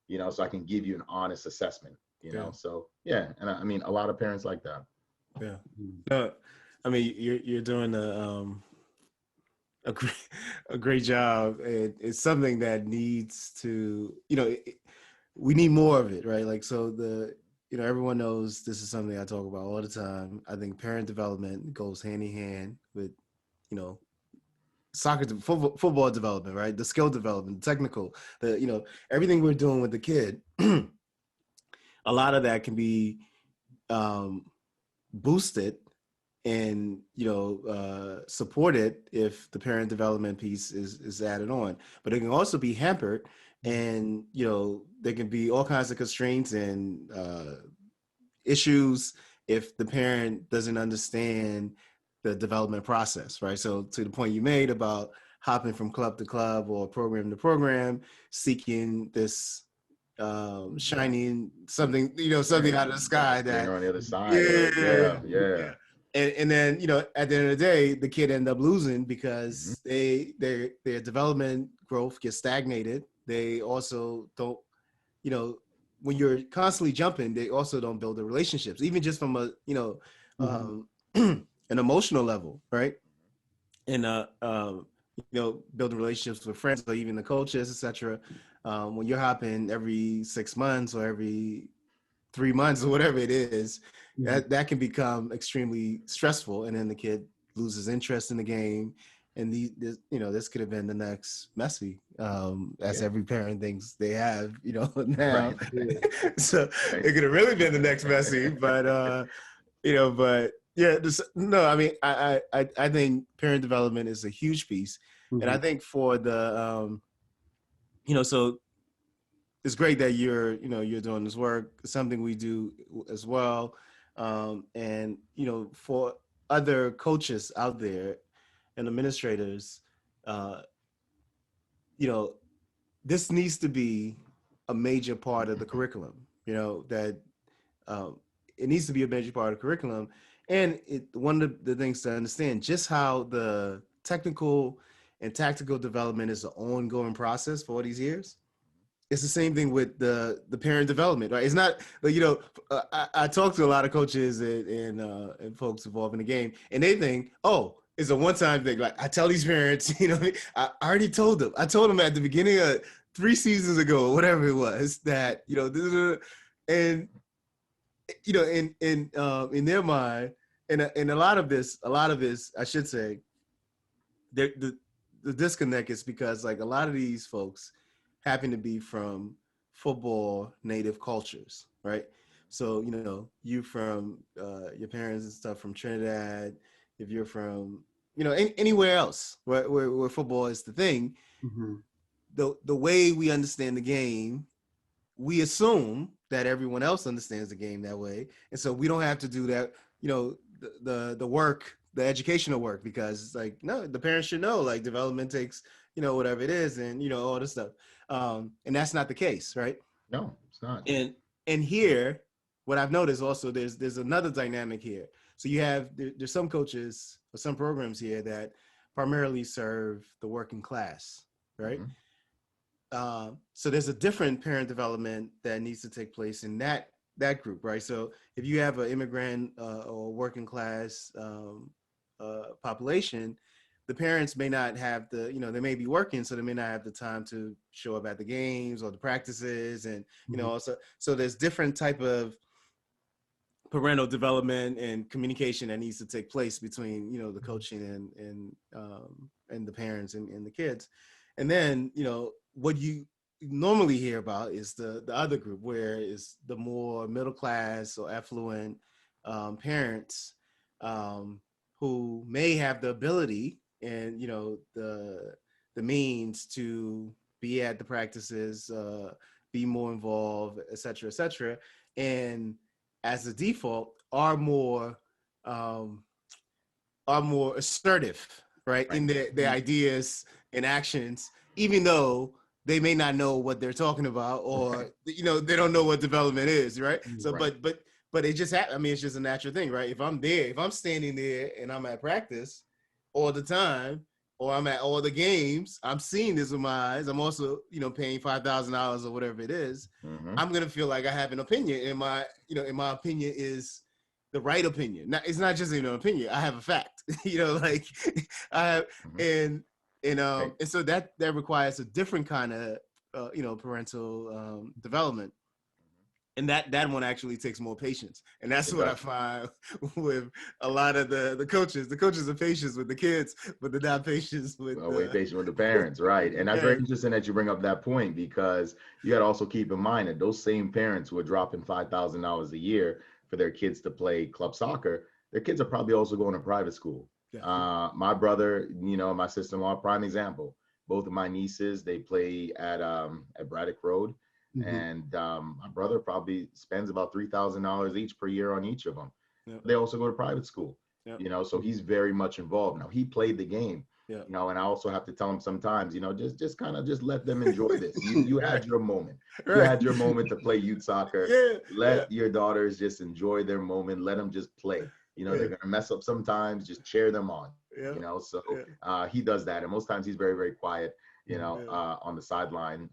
so I can give you an honest assessment, So yeah. And I mean, a lot of parents like that. Yeah. No, I mean, you're doing a great job. It's something that needs to, we need more of it, right? Like, so everyone knows this is something I talk about all the time. I think parent development goes hand in hand with, soccer, football development, right? The skill development, the technical, everything we're doing with the kid. A lot of that can be boosted and supported if the parent development piece is added on, but it can also be hampered, and there can be all kinds of constraints and issues if the parent doesn't understand the development process, right? So to the point you made about hopping from club to club or program to program, seeking this shining something, something out of the sky that on the other side. yeah. And then, at the end of the day, the kid end up losing because their development growth gets stagnated. They also don't, when you're constantly jumping, they also don't build the relationships, even just from a, an emotional level, right? And, building relationships with friends or even the coaches, etc. When you're hopping every 6 months or every 3 months or whatever it is, that can become extremely stressful, and then the kid loses interest in the game, and this could have been the next Messi, as every parent thinks they have, now. Right. So it could have really been the next Messi, but but yeah, no, I mean, I think parent development is a huge piece, and I think for the so it's great that you're doing this work. It's something we do as well. And, for other coaches out there and administrators, this needs to be a major part of the curriculum, that it needs to be a major part of the curriculum. And one of the things to understand just how the technical and tactical development is an ongoing process for all these years. It's the same thing with the parent development, right? It's not like, I talk to a lot of coaches and folks involved in the game, and they think, oh, it's a one-time thing. Like, I tell these parents, I already told them. I told them at the beginning of 3 seasons ago, or whatever it was, that, and, in their mind, and a lot of this, I should say, the disconnect is because, like, a lot of these folks happen to be from football native cultures, right? So, you from your parents and stuff from Trinidad, if you're from, anywhere else where football is the thing, the way we understand the game, we assume that everyone else understands the game that way, and so we don't have to do that, the work, the educational work, because it's like, no, the parents should know, like, development takes, whatever it is, and all this stuff. And that's not the case, right? No, it's not. And here, what I've noticed also, there's another dynamic here. So you have, there's some coaches or some programs here that primarily serve the working class, right? So there's a different parent development that needs to take place in that group, right? So if you have an immigrant or working class population, the parents may not have the, they may be working, so they may not have the time to show up at the games or the practices, and also, so there's different type of parental development and communication that needs to take place between, the coaching and the parents and the kids. And then, what you normally hear about is the other group, where is the more middle class or affluent parents who may have the ability and, the means to be at the practices, be more involved, et cetera, and as a default are more assertive, right? In their ideas and actions, even though they may not know what they're talking about, or they don't know what development is, right? So, but but it just I mean, it's just a natural thing, right? If I'm there, if I'm standing there and I'm at practice all the time, or I'm at all the games, I'm seeing this with my eyes. I'm also, paying $5,000 or whatever it is. Mm-hmm. I'm gonna feel like I have an opinion, and my opinion is the right opinion. Now, it's not just an opinion. I have a fact. Like I have, Mm-hmm. and so that requires a different kind of parental development, and that one actually takes more patience, and that's what I find with a lot of the coaches. The coaches are patient with the kids, but they're not patient with way patient with the parents, right? And that's very interesting that you bring up that point, because you got to also keep in mind that those same parents who are dropping $5,000 a year for their kids to play club soccer, their kids are probably also going to private school. My brother, my sister-in-law, prime example. Both of my nieces, they play at Braddock Road. Mm-hmm. And my brother probably spends about $3,000 each per year on each of them. Yep. They also go to private school, so he's very much involved. Now, he played the game, and I also have to tell him sometimes, just kind of just let them enjoy this. You had your moment. You had your moment to play youth soccer. Let your daughters just enjoy their moment. Let them just play. They're going to mess up sometimes. Just cheer them on, so he does that. And most times he's very, very quiet. On the sideline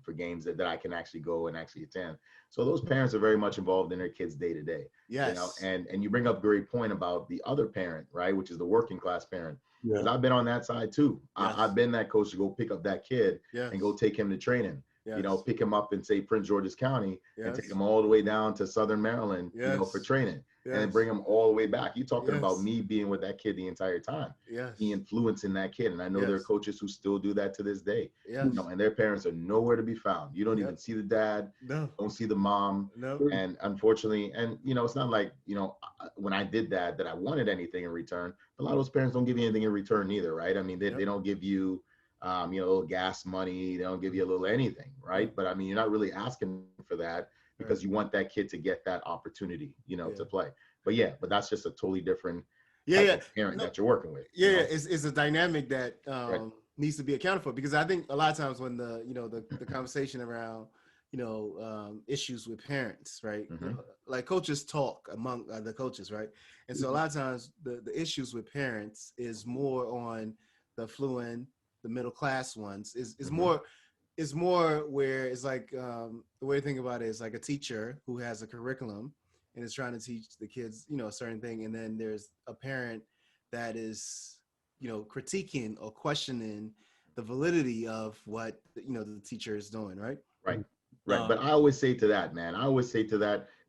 for games that I can actually go and actually attend. So those parents are very much involved in their kids day to day. Yes. And you bring up a great point about the other parent, right? Which is the working class parent. Because I've been on that side too. Yes. I've been that coach to go pick up that kid and go take him to training. Yes. Pick him up in, say, Prince George's County and take him all the way down to Southern Maryland, for training. Yes. And then bring them all the way back. You're talking about me being with that kid the entire time. Yes. Me influencing that kid. And I know there are coaches who still do that to this day. Yes. And their parents are nowhere to be found. You don't even see the dad. No. Don't see the mom. No. And unfortunately, and it's not like, when I did that I wanted anything in return. A lot of those parents don't give you anything in return either, right? I mean, they don't give you a little gas money. They don't give you a little anything, right? But I mean, you're not really asking for that, because you want that kid to get that opportunity, to play. But that's just a totally different parent that you're working with. It's a dynamic that needs to be accounted for, because I think a lot of times when the conversation around issues with parents, right? Mm-hmm. Like coaches talk among the coaches, right? And so a lot of times the issues with parents is more on the affluent, the middle class ones is more. It's more where it's like the way to think about it is like a teacher who has a curriculum and is trying to teach the kids, a certain thing, and then there's a parent that is, critiquing or questioning the validity of what the teacher is doing, right? Right. But I always say to that, man,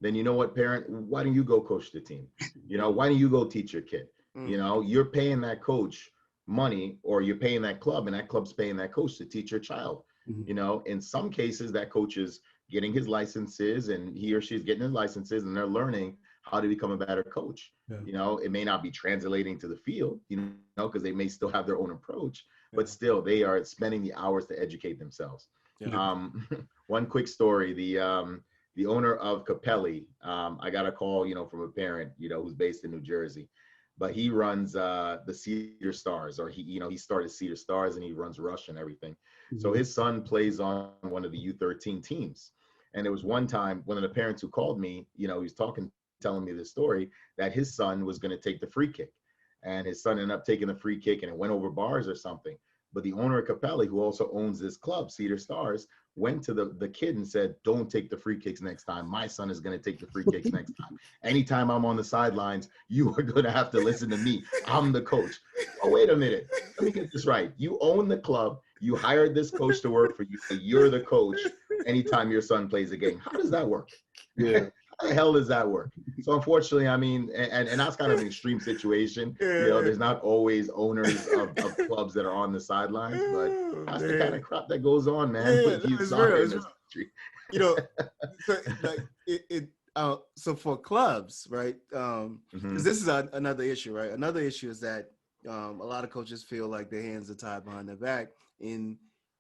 then you know what, parent, why don't you go coach the team? Why don't you go teach your kid? You're paying that coach money, or you're paying that club, and that club's paying that coach to teach your child. Mm-hmm. In some cases, that coach is getting his licenses, and he or she's getting his licenses, and they're learning how to become a better coach. It may not be translating to the field, because they may still have their own approach, but still they are spending the hours to educate themselves. One quick story, the owner of Capelli, I got a call, from a parent, who's based in New Jersey, but he runs the Cedar Stars, or he started Cedar Stars, and he runs Rush and everything. Mm-hmm. So his son plays on one of the U13 teams. And there was one time, one of the parents who called me, he was telling me this story, that his son was going to take the free kick, and his son ended up taking the free kick, and it went over bars or something. But the owner of Capelli, who also owns this club, Cedar Stars, went to the kid and said, don't take the free kicks next time. My son is going to take the free kicks next time. Anytime I'm on the sidelines, you are going to have to listen to me. I'm the coach. Oh, wait a minute. Let me get this right. You own the club. You hired this coach to work for you. You're the coach anytime your son plays a game. How does that work? Yeah. How the hell does that work? So unfortunately, I mean, and that's kind of an extreme situation. There's not always owners of clubs that are on the sidelines, but that's the kind of crap that goes on, man. With youth soccer in this country. So for clubs, right? Mm-hmm. 'Cause this is another issue, right? Another issue is that a lot of coaches feel like their hands are tied behind their back in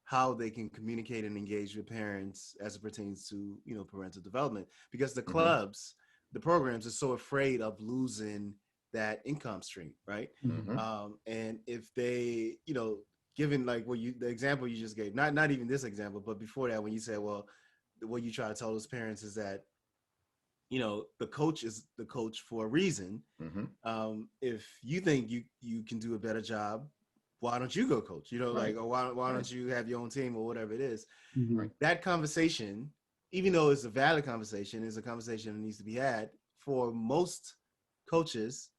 how they can communicate and engage with parents as it pertains to, parental development, because the clubs, the programs are so afraid of losing that income stream, right? Mm-hmm. And if they, given like the example you just gave, not even this example, but before that, when you said, well, what you try to tell those parents is that the coach is the coach for a reason. If you think you can do a better job, why don't you go coach? Like, or why don't you have your own team or whatever it is? Mm-hmm. That conversation, even though it's a valid conversation, is a conversation that needs to be had. For most coaches,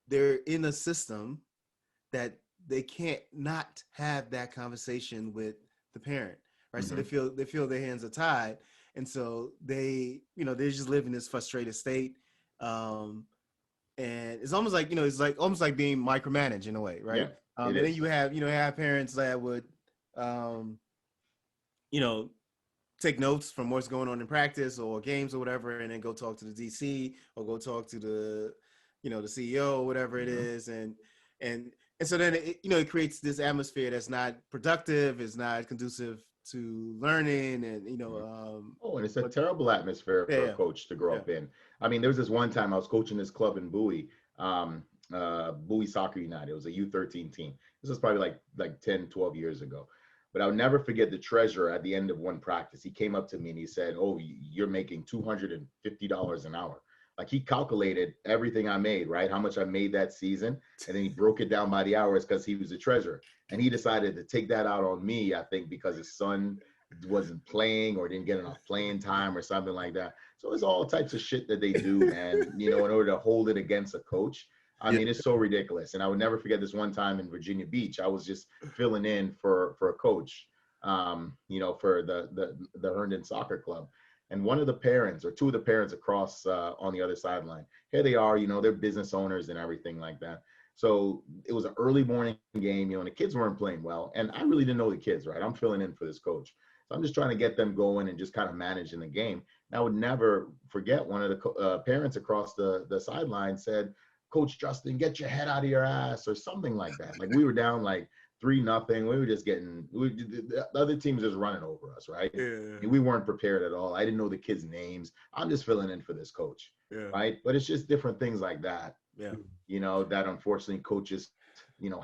they're in a system that they can't not have that conversation with the parent, right? So they feel their hands are tied, and so they just live in this frustrated state. And it's almost like it's like almost like being micromanaged in a way, right? And then you have parents that would you know take notes from what's going on in practice or games or whatever, and then go talk to the DC or go talk to the the CEO or whatever it is, and so then it creates this atmosphere that's not productive, is not conducive to learning, and and it's a terrible atmosphere for a coach to grow up in. I mean, there was this one time I was coaching this club in Bowie, Bowie Soccer United. It was a U13 team. This was probably like 10, 12 years ago. But I'll never forget the treasurer at the end of one practice. He came up to me and he said, "Oh, you're making $250 an hour." Like, he calculated everything I made, right? How much I made that season. And then he broke it down by the hours because he was a treasurer. And he decided to take that out on me, I think, because his son wasn't playing or didn't get enough playing time or something like that. So it's all types of shit that they do, man, in order to hold it against a coach. I mean, it's so ridiculous. And I would never forget this one time in Virginia Beach. I was just filling in for a coach, for the Herndon Soccer Club. And one of the parents, or two of the parents across on the other sideline, here they are, they're business owners and everything like that. So it was an early morning game, and the kids weren't playing well. And I really didn't know the kids, right? I'm filling in for this coach. So I'm just trying to get them going and just kind of managing the game. And I would never forget one of the parents across the sideline said, "Coach Justin, get your head out of your ass," or something like that. Like, we were down like 3-0. We were just the other team's just running over us, right? And we weren't prepared at all. I didn't know the kids' names. I'm just filling in for this coach, right? But it's just different things like that, that unfortunately coaches,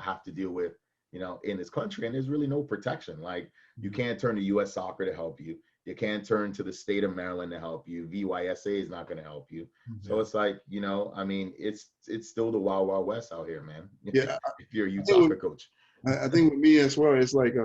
have to deal with, in this country. And there's really no protection. Like, you can't turn to U.S. Soccer to help you. You can't turn to the state of Maryland to help you. VYSA is not going to help you. So it's like, I mean, it's still the wild, wild west out here, man. Yeah. If you're a youth soccer coach. I think with me as well, it's like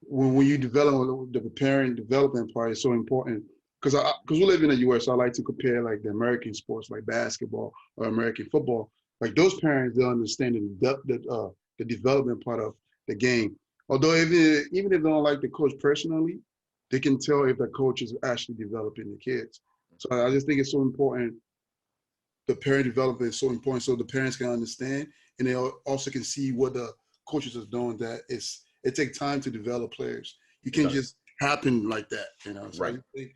when you develop the parent development part is so important. Because we live in the U.S., so I like to compare like the American sports like basketball or American football. Like, those parents, they'll understand the development part of the game. Although even if they don't like the coach personally, they can tell if the coach is actually developing the kids. So I just think it's so important. The parent development is so important, so the parents can understand, and they also can see what the coaches are doing. It takes time to develop players. You can't just happen like that, So right. I think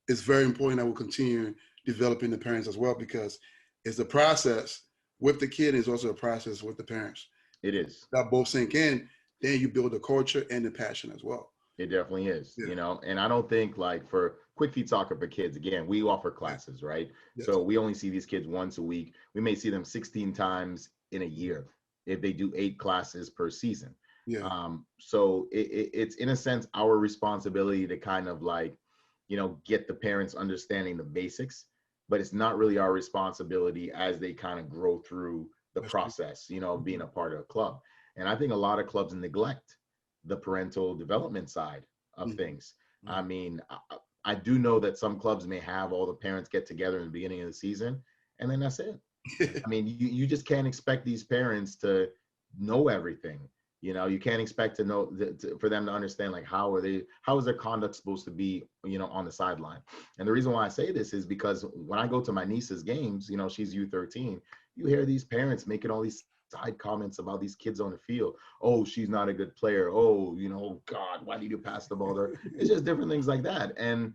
it's very important that we'll continue developing the parents as well, because it's a process with the kid. It's also a process with the parents. It is. That both sink in, then you build the culture and the passion as well. It definitely is, and I don't think, like, for Quick Feet Soccer for Kids, again, we offer classes, right? Yes. So we only see these kids once a week. We may see them 16 times in a year if they do 8 classes per season. So it's in a sense our responsibility to kind of like, get the parents understanding the basics, but it's not really our responsibility as they kind of grow through the process, being a part of a club. And I think a lot of clubs neglect the parental development side of things. I mean, I do know that some clubs may have all the parents get together in the beginning of the season, and then that's it. I mean, you just can't expect these parents to know everything. You can't expect to know for them to understand, like, how is their conduct supposed to be, on the sideline. And the reason why I say this is because when I go to my niece's games, she's U13, you hear these parents making all these side comments about these kids on the field. "Oh, she's not a good player. Oh, God, why did you pass the ball there?" It's just different things like that. And,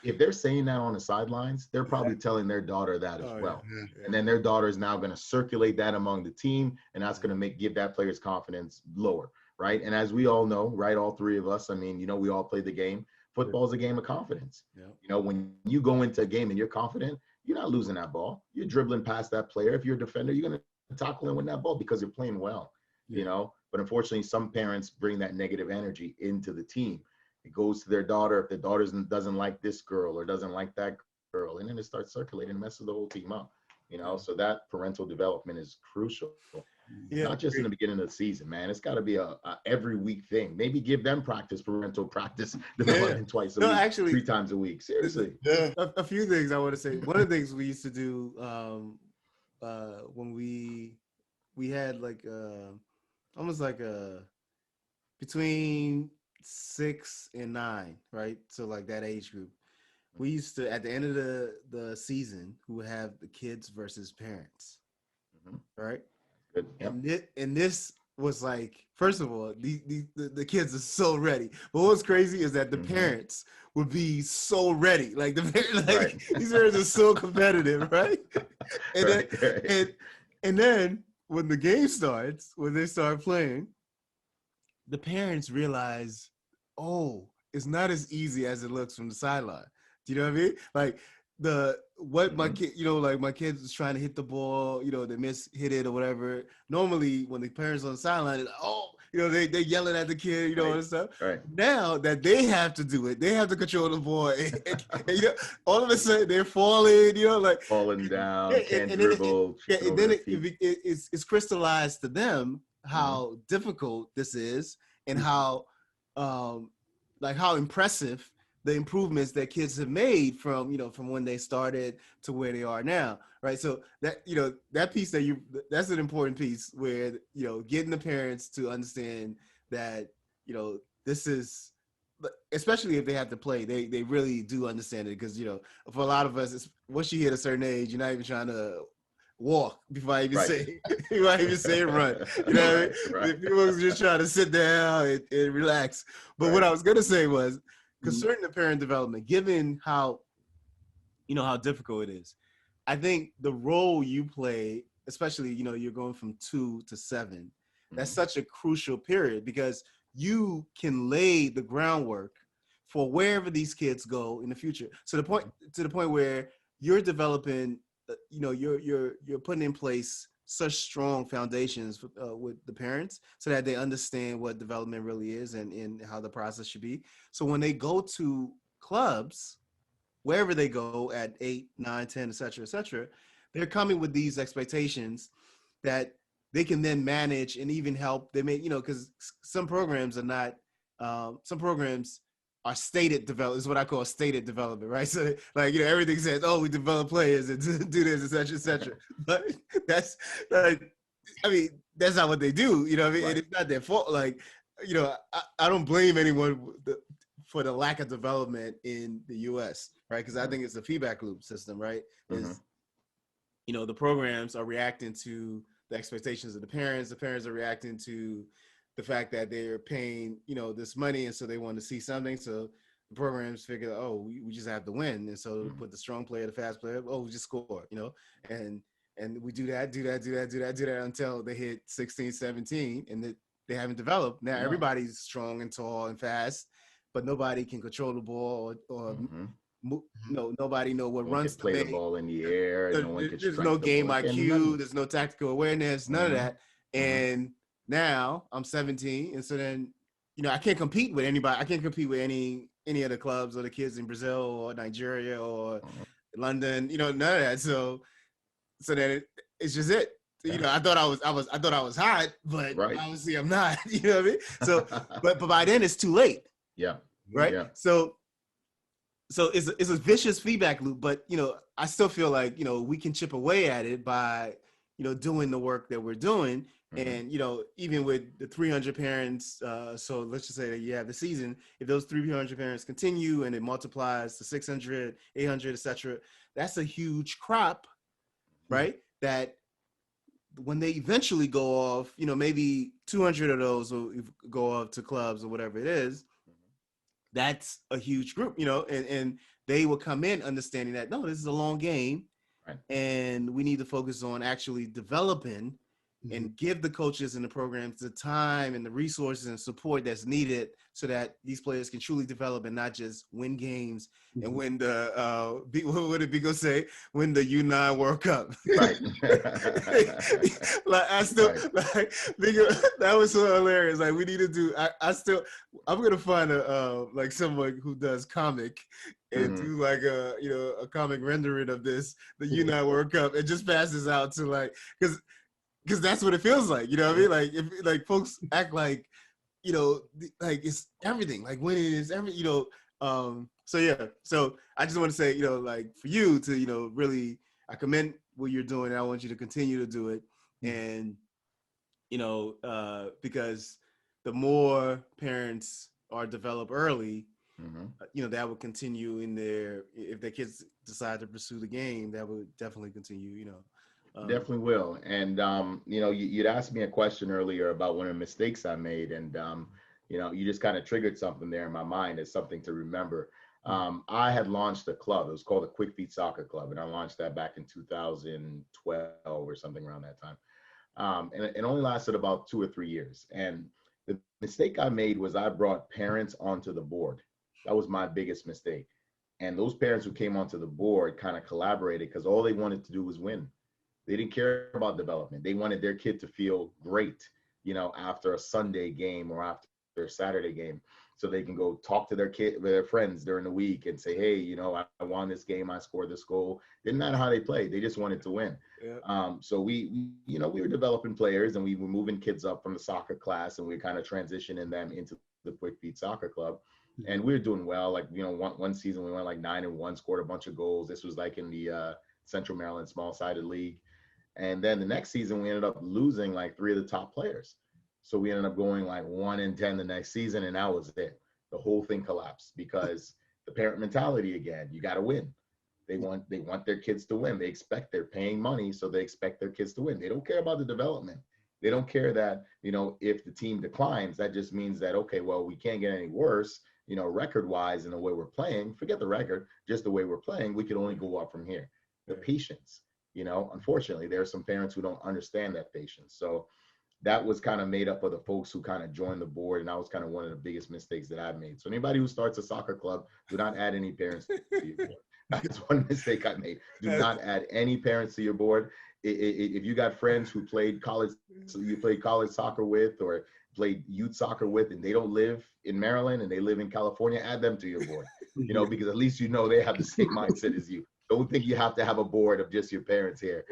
if they're saying that on the sidelines, they're probably telling their daughter that as well. And then their daughter is now going to circulate that among the team, and that's going to give that player's confidence lower, right? And as we all know, right, all three of us, I mean, we all play the game. Football is a game of confidence. When you go into a game and you're confident, you're not losing that ball. You're dribbling past that player. If you're a defender, you're going to tackle and win that ball because you're playing well, But unfortunately, some parents bring that negative energy into the team, it goes to their daughter. If the daughter doesn't like this girl or doesn't like that girl, and then it starts circulating and messes the whole team up. So that parental development is crucial. Yeah, Not just in the beginning of the season, man. It's got to be a every week thing. Maybe give them parental practice development twice a week, actually, 3 times a week. Seriously. A few things I want to say. One of the things we used to do when we had like almost like a between 6 and 9, right? So like that age group. We used to, at the end of the season, we would have the kids versus parents, right? Good. Yep. And this was like, first of all, the kids are so ready. But what's crazy is that the parents would be so ready. Like the parents, like these parents are so competitive, right? And then when the game starts, when they start playing, the parents realize, oh, it's not as easy as it looks from the sideline. Do you know what I mean? Like my kid, like my kids was trying to hit the ball, they hit it or whatever. Normally when the parents on the sideline, like, oh, they're yelling at the kid, and stuff. Right. Now that they have to do it, they have to control the ball. And, all of a sudden they're falling, like falling down, can't dribble. And then it's crystallized to them how difficult this is and how impressive the improvements that kids have made from when they started to where they are now, right? So that that piece that's an important piece where getting the parents to understand that this is, especially if they have to play, they really do understand it, because for a lot of us, once you hit a certain age, you're not even trying to walk before I even say before I even say run. People are just trying to sit down and relax. But what I was gonna say was, concerning the parent development, given how how difficult it is, I think the role you play, especially you're going from 2 to 7, that's such a crucial period, because you can lay the groundwork for wherever these kids go in the future. So to the point where you're developing, you're putting in place such strong foundations with the parents, so that they understand what development really is and how the process should be. So when they go to clubs, wherever they go at 8, 9, 10, et cetera, they're coming with these expectations that they can then manage and even help. They may, because some programs are not, some programs are stated development, is what I call stated development, right? So like, everything says, oh, we develop players and do this, et cetera. But that's like, that's not what they do, And it's not their fault. Like, I don't blame anyone for the lack of development in the US, right? Because I think it's a feedback loop system, right? Is, the programs are reacting to the expectations of the parents are reacting to the fact that they're paying, this money, and so they want to see something. So the programs figure, oh, we just have to win, and so put the strong player, the fast player, oh, we just score, and we do that until they hit 16, 17, and they haven't developed. Now everybody's strong and tall and fast, but nobody can control the ball or nobody know what runs to play the ball in the air. There's no game IQ. There's no tactical awareness. None of that. And now I'm 17, and so then I can't compete with anybody. I can't compete with any of the clubs or the kids in Brazil or Nigeria or London. None of that. So then it's just it. I thought I was hot, but obviously I'm not. You know what I mean? So, but by then it's too late. Yeah. Right. Yeah. So it's a vicious feedback loop, but I still feel like we can chip away at it by doing the work that we're doing. And even with the 300 parents, so let's just say that you have the season, if those 300 parents continue and it multiplies to 600, 800, etc., that's a huge crop, right? That when they eventually go off, maybe 200 of those will go off to clubs or whatever it is. That's a huge group, and they will come in understanding that, no, this is a long game, and we need to focus on actually developing and give the coaches and the programs the time and the resources and support that's needed so that these players can truly develop and not just win games and win the what did Bigo say? Win the U9 World Cup. Right. Like I still like Bigo, that was so hilarious. Like we need to do. I'm gonna find a like someone who does comic and do like a comic rendering of the U9 World Cup and just pass this out to like because that's what it feels like, you know what I mean? Like if like folks act like, like it's everything, like winning is everything, so yeah. So I just want to say, like for you to, really, I commend what you're doing. And I want you to continue to do it. And, because the more parents are developed early, that would continue if their kids decide to pursue the game, that would definitely continue, Definitely will. And, you'd asked me a question earlier about one of the mistakes I made. And, you just kind of triggered something there in my mind as something to remember. I had launched a club. It was called the Quick Feet Soccer Club. And I launched that back in 2012 or something around that time. And it only lasted about 2 or 3 years. And the mistake I made was I brought parents onto the board. That was my biggest mistake. And those parents who came onto the board kind of collaborated because all they wanted to do was win. They didn't care about development. They wanted their kid to feel great, after a Sunday game or after a Saturday game, so they can go talk to their friends during the week and say, hey, I won this game, I scored this goal. Didn't matter how they played. They just wanted to win. Yeah. So we were developing players and we were moving kids up from the soccer class and we were kind of transitioning them into the Quick Feet Soccer Club. And we were doing well. Like, one season we went like 9-1, scored a bunch of goals. This was like in the Central Maryland small-sided league. And then the next season, we ended up losing like 3 of the top players. So we ended up going like 1-10 the next season, and that was it. The whole thing collapsed because the parent mentality again. You got to win. They want their kids to win. They're paying money, so they expect their kids to win. They don't care about the development. They don't care that if the team declines, that just means that okay, well, we can't get any worse. Record-wise in the way we're playing. Forget the record, just the way we're playing. We could only go up from here. The patience. Unfortunately, there are some parents who don't understand that patience. So that was kind of made up of the folks who kind of joined the board. And that was kind of one of the biggest mistakes that I've made. So anybody who starts a soccer club, do not add any parents to your board. That's one mistake I made. Do not add any parents to your board. If you got friends who played college, so you played college soccer with or played youth soccer with, and they don't live in Maryland and they live in California, add them to your board, because at least they have the same mindset as you. Don't think you have to have a board of just your parents here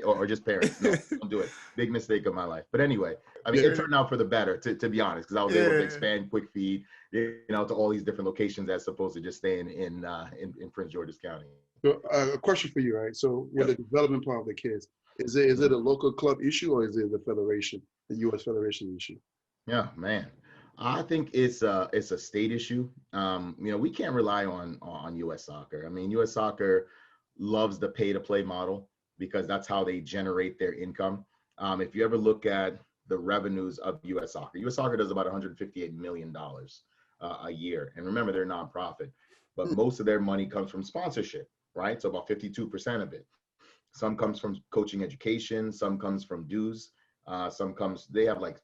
or just parents. No, don't do it. Big mistake of my life. But anyway, I mean, it turned out for the better, to be honest, because I was able to expand Quick Feed, to all these different locations as opposed to just staying in Prince George's County. So, a question for you, right? So with the development part of the kids, is it a local club issue or is it the federation, the U.S. Federation issue? Yeah, man. I think it's a state issue. We can't rely on U.S. Soccer. I mean, U.S. Soccer loves the pay-to-play model because that's how they generate their income. If you ever look at the revenues of U.S. Soccer does about $158 million a year. And remember, they're a nonprofit, but most of their money comes from sponsorship, right? So about 52% of it. Some comes from coaching education. Some comes from dues. They have like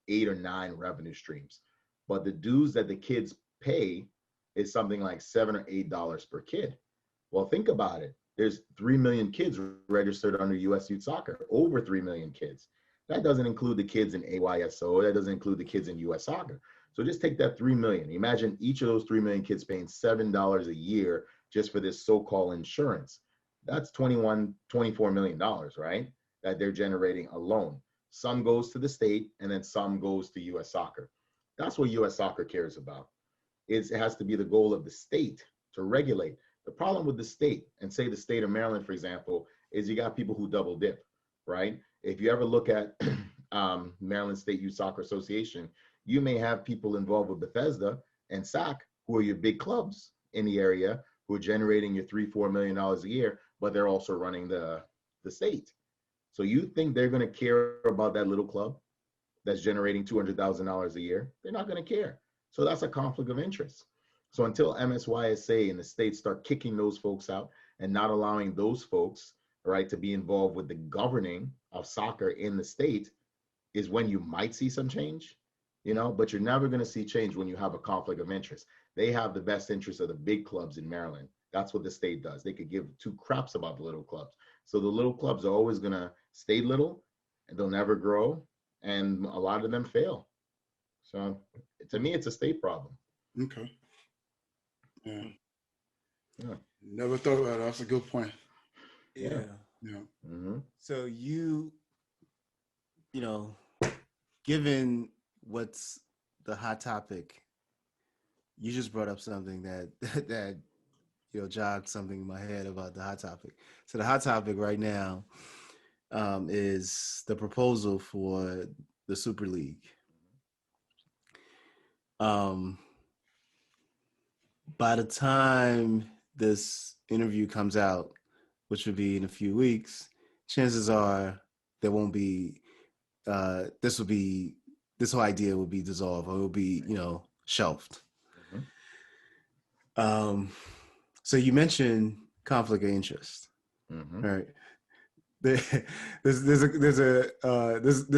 8 or 9 revenue streams, but the dues that the kids pay is something like $7 or $8 per kid. Well, think about it. There's 3 million kids registered under U.S. Youth Soccer, over 3 million kids. That doesn't include the kids in AYSO. That doesn't include the kids in U.S. Soccer. So just take that 3 million. Imagine each of those 3 million kids paying $7 a year just for this so-called insurance. That's $24 million, right? That they're generating alone. Some goes to the state and then some goes to U.S. Soccer. That's what U.S. Soccer cares about. It has to be the goal of the state to regulate. The problem with the state, and say the state of Maryland, for example, is you got people who double dip, right? If you ever look at Maryland State Youth Soccer Association, you may have people involved with Bethesda and SAC, who are your big clubs in the area, who are generating your $3-4 million a year, but they're also running the state. So you think they're going to care about that little club that's generating $200,000 a year? They're not going to care. So that's a conflict of interest. So until MSYSA and the state start kicking those folks out and not allowing those folks, right, to be involved with the governing of soccer in the state is when you might see some change, but you're never going to see change when you have a conflict of interest. They have the best interest of the big clubs in Maryland. That's what the state does. They could give two craps about the little clubs. So the little clubs are always going to stay little and they'll never grow. And a lot of them fail. So to me, it's a state problem. Okay. Yeah. Never thought about it. That's a good point. Yeah. Mm-hmm. So given what's the hot topic, you just brought up something that jogged something in my head about the hot topic. So the hot topic right now is the proposal for the Super League. By the time this interview comes out, which will be in a few weeks, chances are there won't be. This whole idea will be dissolved, or it will be shelved. Mm-hmm. So you mentioned conflict of interest, right? There's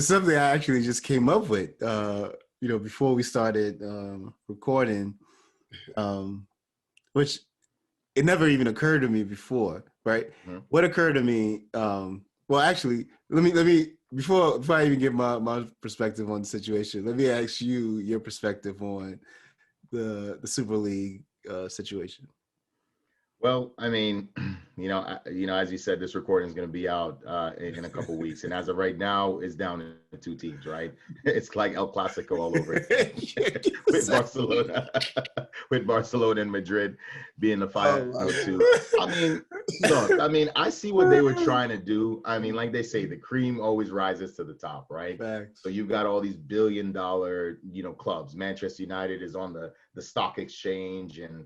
something I actually just came up with, before we started recording, which it never even occurred to me before, right? Mm-hmm. What occurred to me, well, actually, let me before I even give my perspective on the situation, let me ask you your perspective on the Super League situation. Well, I mean, as you said, this recording is going to be out in a couple of weeks, and as of right now, it's down to 2 teams, right? It's like El Clasico all over with Barcelona and Madrid being the 5-2. I mean, look, I see what they were trying to do. I mean, like they say, the cream always rises to the top, right? Facts. So you've got all these billion-dollar, clubs. Manchester United is on the stock exchange, and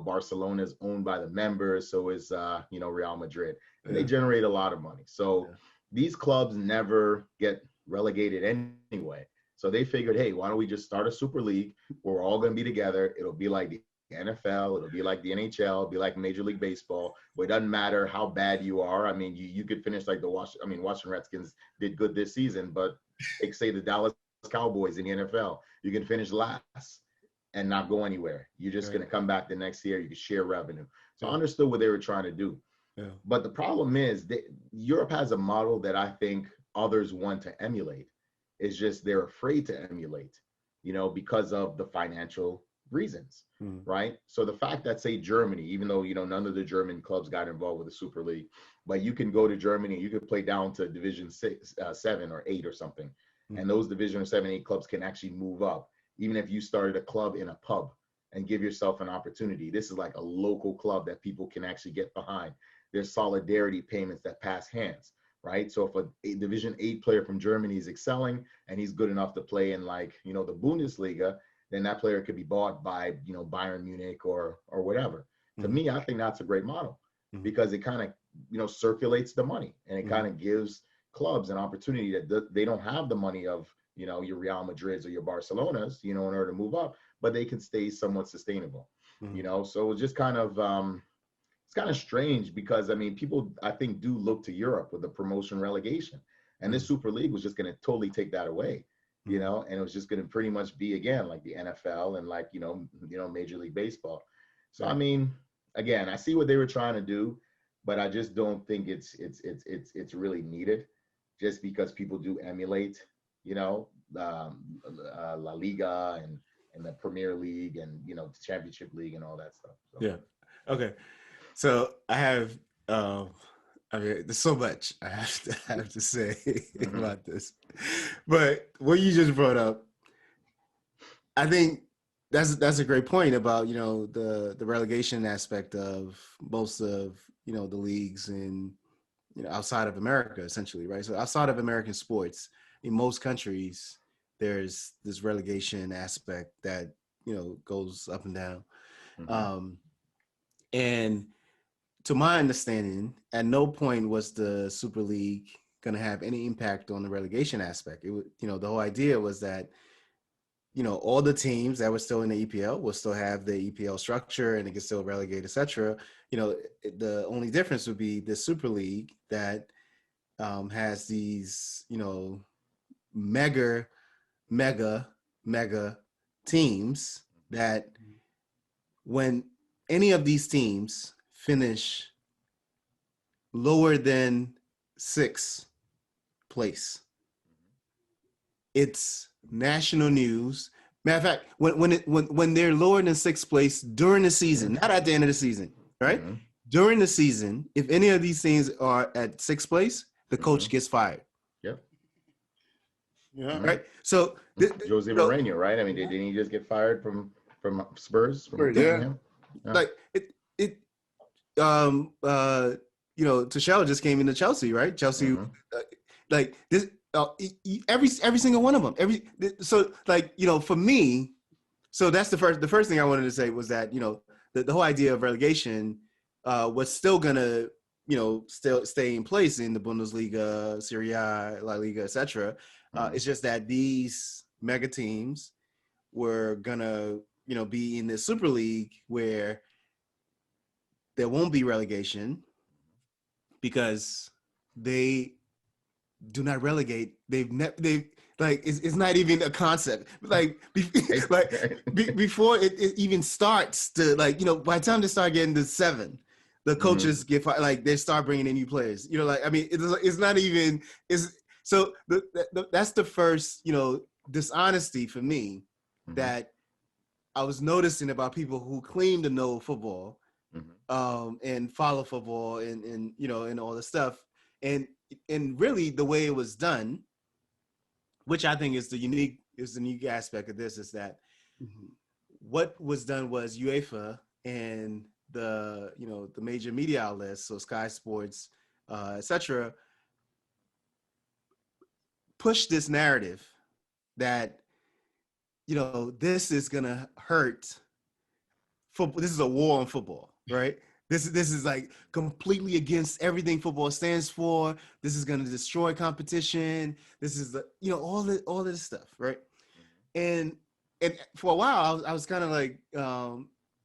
Barcelona is owned by the members, so is Real Madrid. And they generate a lot of money. So these clubs never get relegated anyway. So they figured, hey, why don't we just start a Super League where we're all going to be together? It'll be like the NFL, it'll be like the NHL, it'll be like Major League Baseball, where it doesn't matter how bad you are. I mean, you could finish like Washington Redskins did good this season, but like say the Dallas Cowboys in the NFL, you can finish last and not go anywhere. You're just going to come back the next year. You can share revenue. So I understood what they were trying to do. Yeah. But the problem is that Europe has a model that I think others want to emulate. It's just they're afraid to emulate, because of the financial reasons, right? So the fact that, say, Germany, even though, none of the German clubs got involved with the Super League, but you can go to Germany, you could play down to Division 7 or 8 or something. And those Division 7, 8 clubs can actually move up. Even if you started a club in a pub and give yourself an opportunity, this is like a local club that people can actually get behind. There's solidarity payments that pass hands, right? So if a Division 8 player from Germany is excelling and he's good enough to play in the Bundesliga, then that player could be bought by, Bayern Munich or whatever. To me, I think that's a great model because it kind of, circulates the money and it kind of gives clubs an opportunity that they don't have the money of, your Real Madrids or your Barcelonas, in order to move up, but they can stay somewhat sustainable, so it's just kind of, it's kind of strange because, people, I think, do look to Europe with the promotion relegation, and this Super League was just going to totally take that away, and it was just going to pretty much be, again, like the NFL and like, Major League Baseball. So, again, I see what they were trying to do, but I just don't think it's really needed just because people do emulate, La Liga and the Premier League and, the Championship League and all that stuff. So. Yeah. Okay. So I have, there's so much I have to say about this, but what you just brought up, I think that's a great point about, the relegation aspect of most of, the leagues in, outside of America, essentially, right? So outside of American sports, in most countries, there's this relegation aspect that, goes up and down. And to my understanding, at no point was the Super League going to have any impact on the relegation aspect. It would, the whole idea was that all the teams that were still in the EPL will still have the EPL structure and it can still relegate, etc. The only difference would be the Super League that has these, mega, mega teams that when any of these teams finish lower than sixth place, it's national news. Matter of fact, when they're lower than sixth place during the season, not at the end of the season, right? Mm-hmm. During the season, if any of these things are at sixth place, the coach gets fired. Yep. Yeah. Right. So Jose Mourinho, right? I mean, didn't he just get fired from Spurs? Yeah. Like Tuchel just came into Chelsea, right? Chelsea, like this. Every single one of them. For me, so that's the first thing I wanted to say was that the whole idea of relegation was still gonna still stay in place in the Bundesliga, Serie A, La Liga, etc. It's just that these mega teams were gonna be in the Super League where there won't be relegation because they do not relegate. It's not even a concept. Before it even starts to by the time they start getting to 7, the coaches get fired. They start bringing in new players. It's not even. That's the first dishonesty for me that I was noticing about people who claim to know football and follow football and all this stuff and really the way it was done, which I think is the unique aspect of this, is that what was done was UEFA and the major media outlets, so Sky Sports, etc., push this narrative that this is gonna hurt football. This is a war on football, right? This is like completely against everything football stands for. This is going to destroy competition. This is all this stuff, right? And for a while, I was kind of like,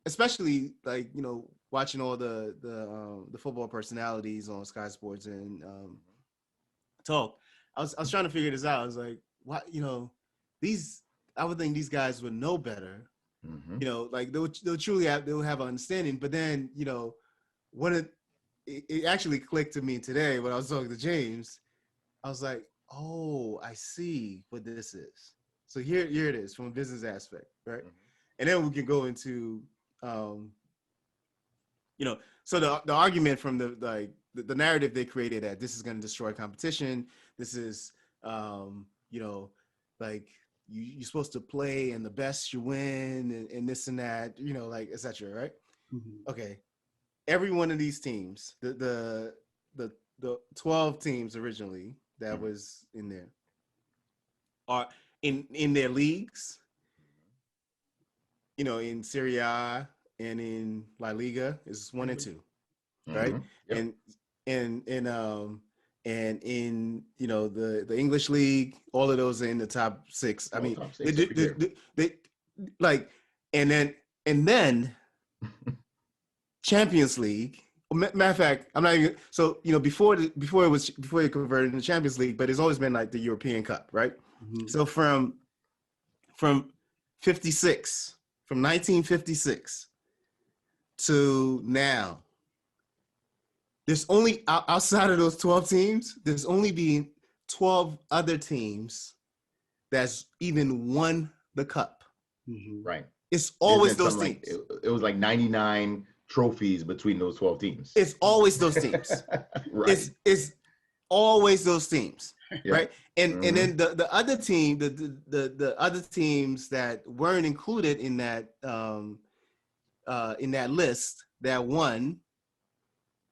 especially like watching all the football personalities on Sky Sports and talk. I was trying to figure this out. I was like, what I would think these guys would know better. They'll truly they'll have an understanding. But then, it actually clicked to me today when I was talking to James. I was like, oh, I see what this is. So here it is from a business aspect, right? And then we can go into, so the argument from the narrative they created that this is going to destroy competition. This is, you're supposed to play and the best you win and this and that, et cetera, right? Okay. Every one of these teams, the 12 teams originally that was in there are in their leagues, in Serie A and in La Liga is 1 and 2, right? Yep. And in the English league, all of those are in the top 6. I mean, and then Champions League. Matter of fact, I'm not even before it converted into Champions League, but it's always been like the European Cup, right? So from 1956 to now, there's only outside of those 12 teams, there's only been 12 other teams that's even won the cup. Right. It's always those teams. It was like 99 trophies between those 12 teams. It's always those teams. Right. It's always those teams. Yeah. Right. And then the other team, the other teams that weren't included in that list that won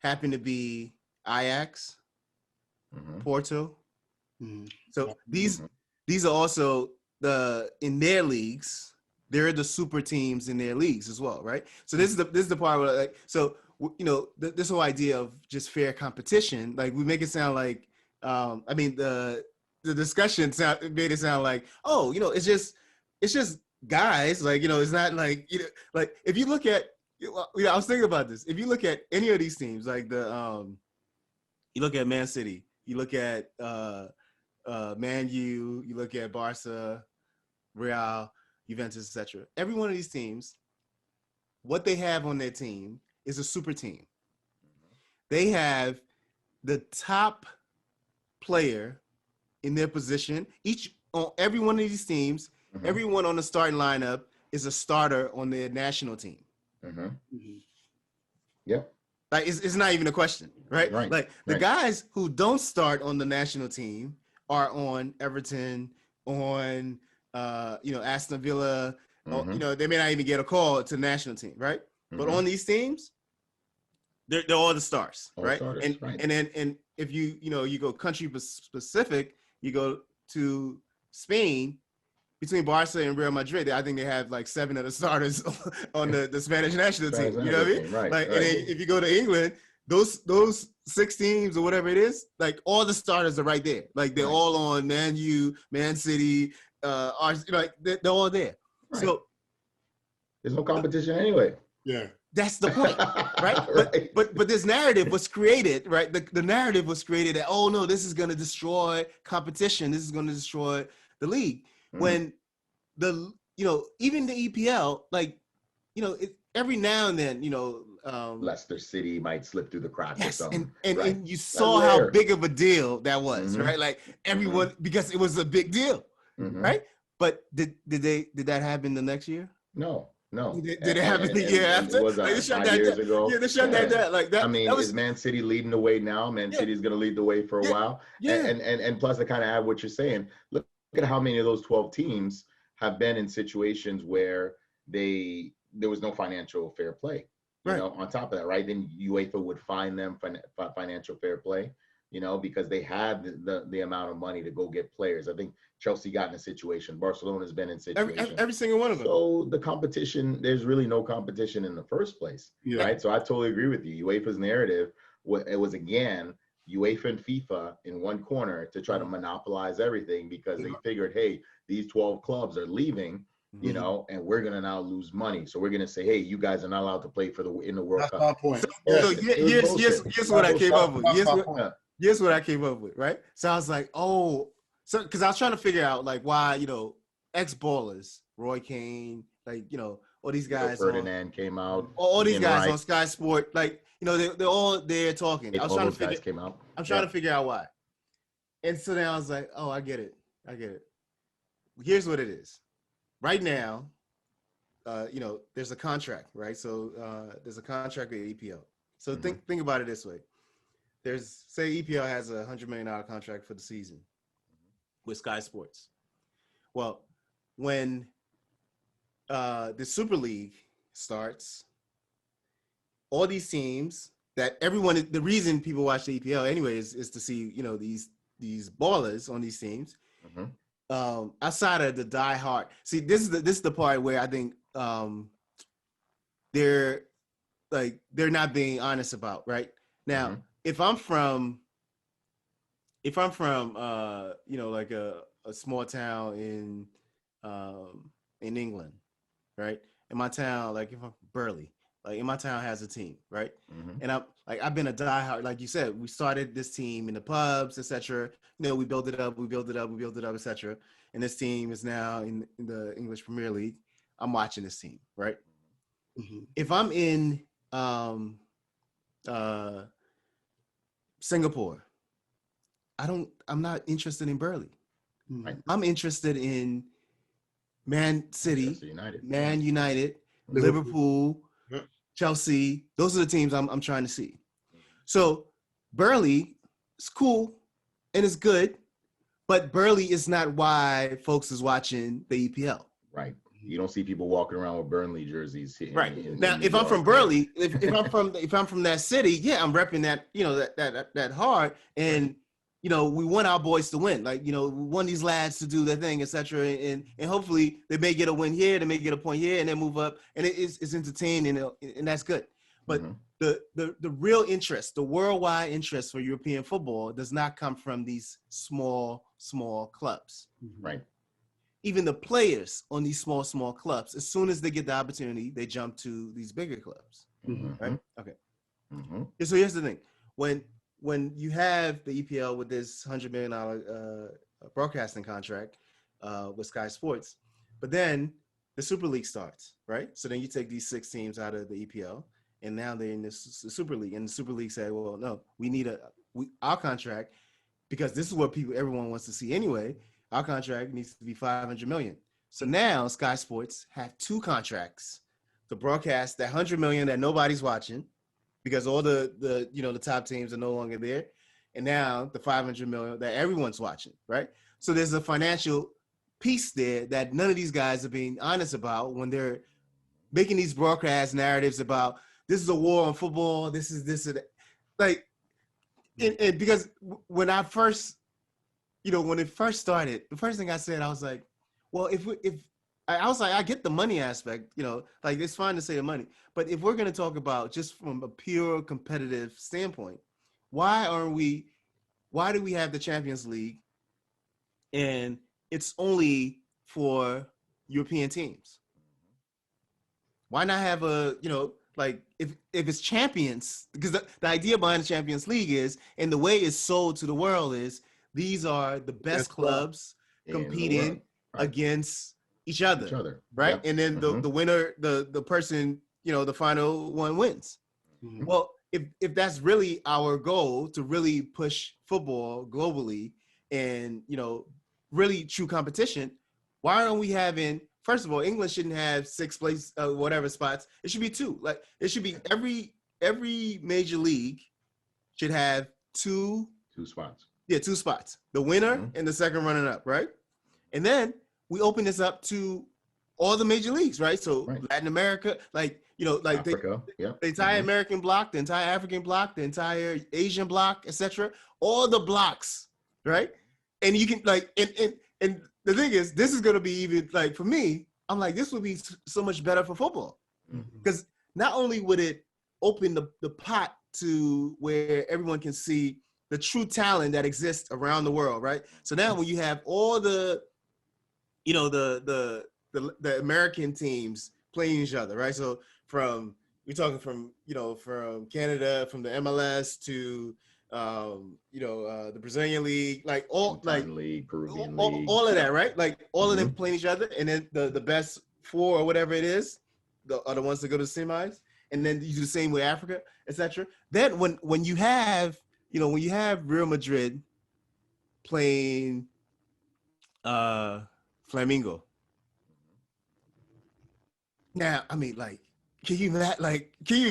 happened to be Ajax, Porto. So these are also in their leagues. They're the super teams in their leagues as well, right? So this is the part where this whole idea of just fair competition, like we make it sound like the discussion made it sound like, it's just it's just guys. Like, you know, it's not like, you know, like if you look at, you know, I was thinking about this. If you look at any of these teams, like you look at Man City, you look at Man U, you look at Barca, Real, Juventus, etc. Every one of these teams, what they have on their team is a super team. They have the top player in their position. On every one of these teams, everyone on the starting lineup is a starter on their national team. Yep. Like it's not even a question, right? Right. Like the guys who don't start on the national team are on Everton, on you know, Aston Villa. Or, you know, they may not even get a call to the national team, right? But on these teams, they're all the stars, right? Starters, and if you go country specific, you go to Spain. Between Barca and Real Madrid, I think they have like 7 of the starters on the Spanish national team. You know what I mean? Right. Like, and then if you go to England, those 6 teams or whatever it is, like all the starters are right there. Like they're all on Man U, Man City, like they're all there. Right. So there's no competition anyway. Yeah. That's the point, right? But this narrative was created, right? The narrative was created that, oh no, this is going to destroy competition. This is going to destroy the league. When even the EPL, like, you know, every now and then, you know, Leicester City might slip through the cracks or something. And you saw how big of a deal that was, right? Like everyone, because it was a big deal, right? But did that happen the next year? No. Did it happen the year after? Was like, 5 years ago? Yeah, they shut that down. Like that. I mean, is Man City leading the way now? Man City is going to lead the way for a while. Yeah. And plus, I kind of add what you're saying. Look at how many of those 12 teams have been in situations where there was no financial fair play. You know, on top of that, right? Then UEFA would fine them for financial fair play, you know, because they had the amount of money to go get players. I think Chelsea got in a situation. Barcelona's been in situations. Every single one of them. So the competition, there's really no competition in the first place, right? So I totally agree with you. UEFA's narrative, it was again, UEFA and FIFA in one corner to try to monopolize everything because they figured, hey, these 12 clubs are leaving, you know, and we're gonna now lose money. So we're gonna say, hey, you guys are not allowed to play in the World Cup. That's my point. So here's what I came up with. Here's what I came up with, right? So I was like, because I was trying to figure out like why, you know, ex-ballers, Roy Kane, like, you know, all these guys. Ferdinand came out. All these guys on Sky Sport, like, you know, they're all there talking. I was trying to figure. Came out. I'm trying to figure out why. And so then I was like, oh, I get it. Here's what it is. Right now, you know, there's a contract, right? So there's a contract with EPL. So think about it this way. Say EPL has a $100 million contract for the season with Sky Sports. Well, when the Super League starts, all these teams that the reason people watch the EPL anyways is to see, you know, these ballers on these teams. Outside of the die-hard. See, this is the part where I think they're not being honest about, right? Now, if I'm from you know, like a small town in England, right? In my town, like if I'm from Burley, like in my town has a team, right? And I've been a diehard, like you said, we started this team in the pubs, etc. You know, we built it up, etc. And this team is now in the English Premier League. I'm watching this team, right? If I'm in Singapore, I'm not interested in Burley. I'm interested in Man City, Man United, Liverpool, Chelsea. Those are the teams I'm trying to see. So Burley is cool and it's good, but Burley is not why folks is watching the EPL. Right. You don't see people walking around with Burnley jerseys. Now, if I'm from Burley, if I'm from that city, yeah, I'm repping that, you know, that hard. And you know, we want our boys to win. Like, you know, we want these lads to do their thing, etc. And hopefully they may get a win here, they may get a point here, and then move up. And it's entertaining, and that's good. But the real interest, the worldwide interest for European football does not come from these small clubs. Right. even the players on these small clubs, as soon as they get the opportunity, they jump to these bigger clubs. Right? Okay. So here's the thing: when you have the EPL with this $100 million broadcasting contract with Sky Sports, but then the Super League starts, right? So then you take these 6 teams out of the EPL, and now they're in the Super League, and the Super League said, well, no, we need our contract, because this is what everyone wants to see anyway. Our contract needs to be $500 million. So now Sky Sports have 2 contracts to broadcast that $100 million that nobody's watching, because all the top teams are no longer there, and now the $500 million that everyone's watching, right? So there's a financial piece there that none of these guys are being honest about when they're making these broadcast narratives about this is a war on football, this is this and that. Like, and because when I first, when it first started, the first thing I said, I was like, well, I was like, I get the money aspect, like it's fine to say the money, but if we're going to talk about just from a pure competitive standpoint, why do we have the Champions League and it's only for European teams? Why not have like if it's champions, because the idea behind the Champions League is, and the way it's sold to the world is, these are the best clubs competing against each other, right? Yep. And then the winner, the person, the final one wins. Well, if that's really our goal, to really push football globally and, really true competition, why aren't we having, first of all, England shouldn't have 6 place, whatever spots. It should be 2. Like, it should be every major league should have 2 spots. Yeah, 2 spots. The winner and the second runner up, right? And then we open this up to all the major leagues, right? So Latin America, like Africa, the entire American block, the entire African block, the entire Asian block, etc. All the blocks, right? And you can and the thing is, this is gonna be even, like, for me, I'm like, this would be so much better for football, because not only would it open the pot to where everyone can see the true talent that exists around the world, right? So now when you have all the American teams playing each other, right? So we're talking from Canada, from the MLS to the Brazilian league, like all league, Peruvian league, all of that, right? Like all of them playing each other, and then the best 4 or whatever it is are the ones that go to the semis, and then you do the same with Africa, etc. Then when you have Real Madrid playing Flamengo. Now, I mean, like, can you imagine? Can you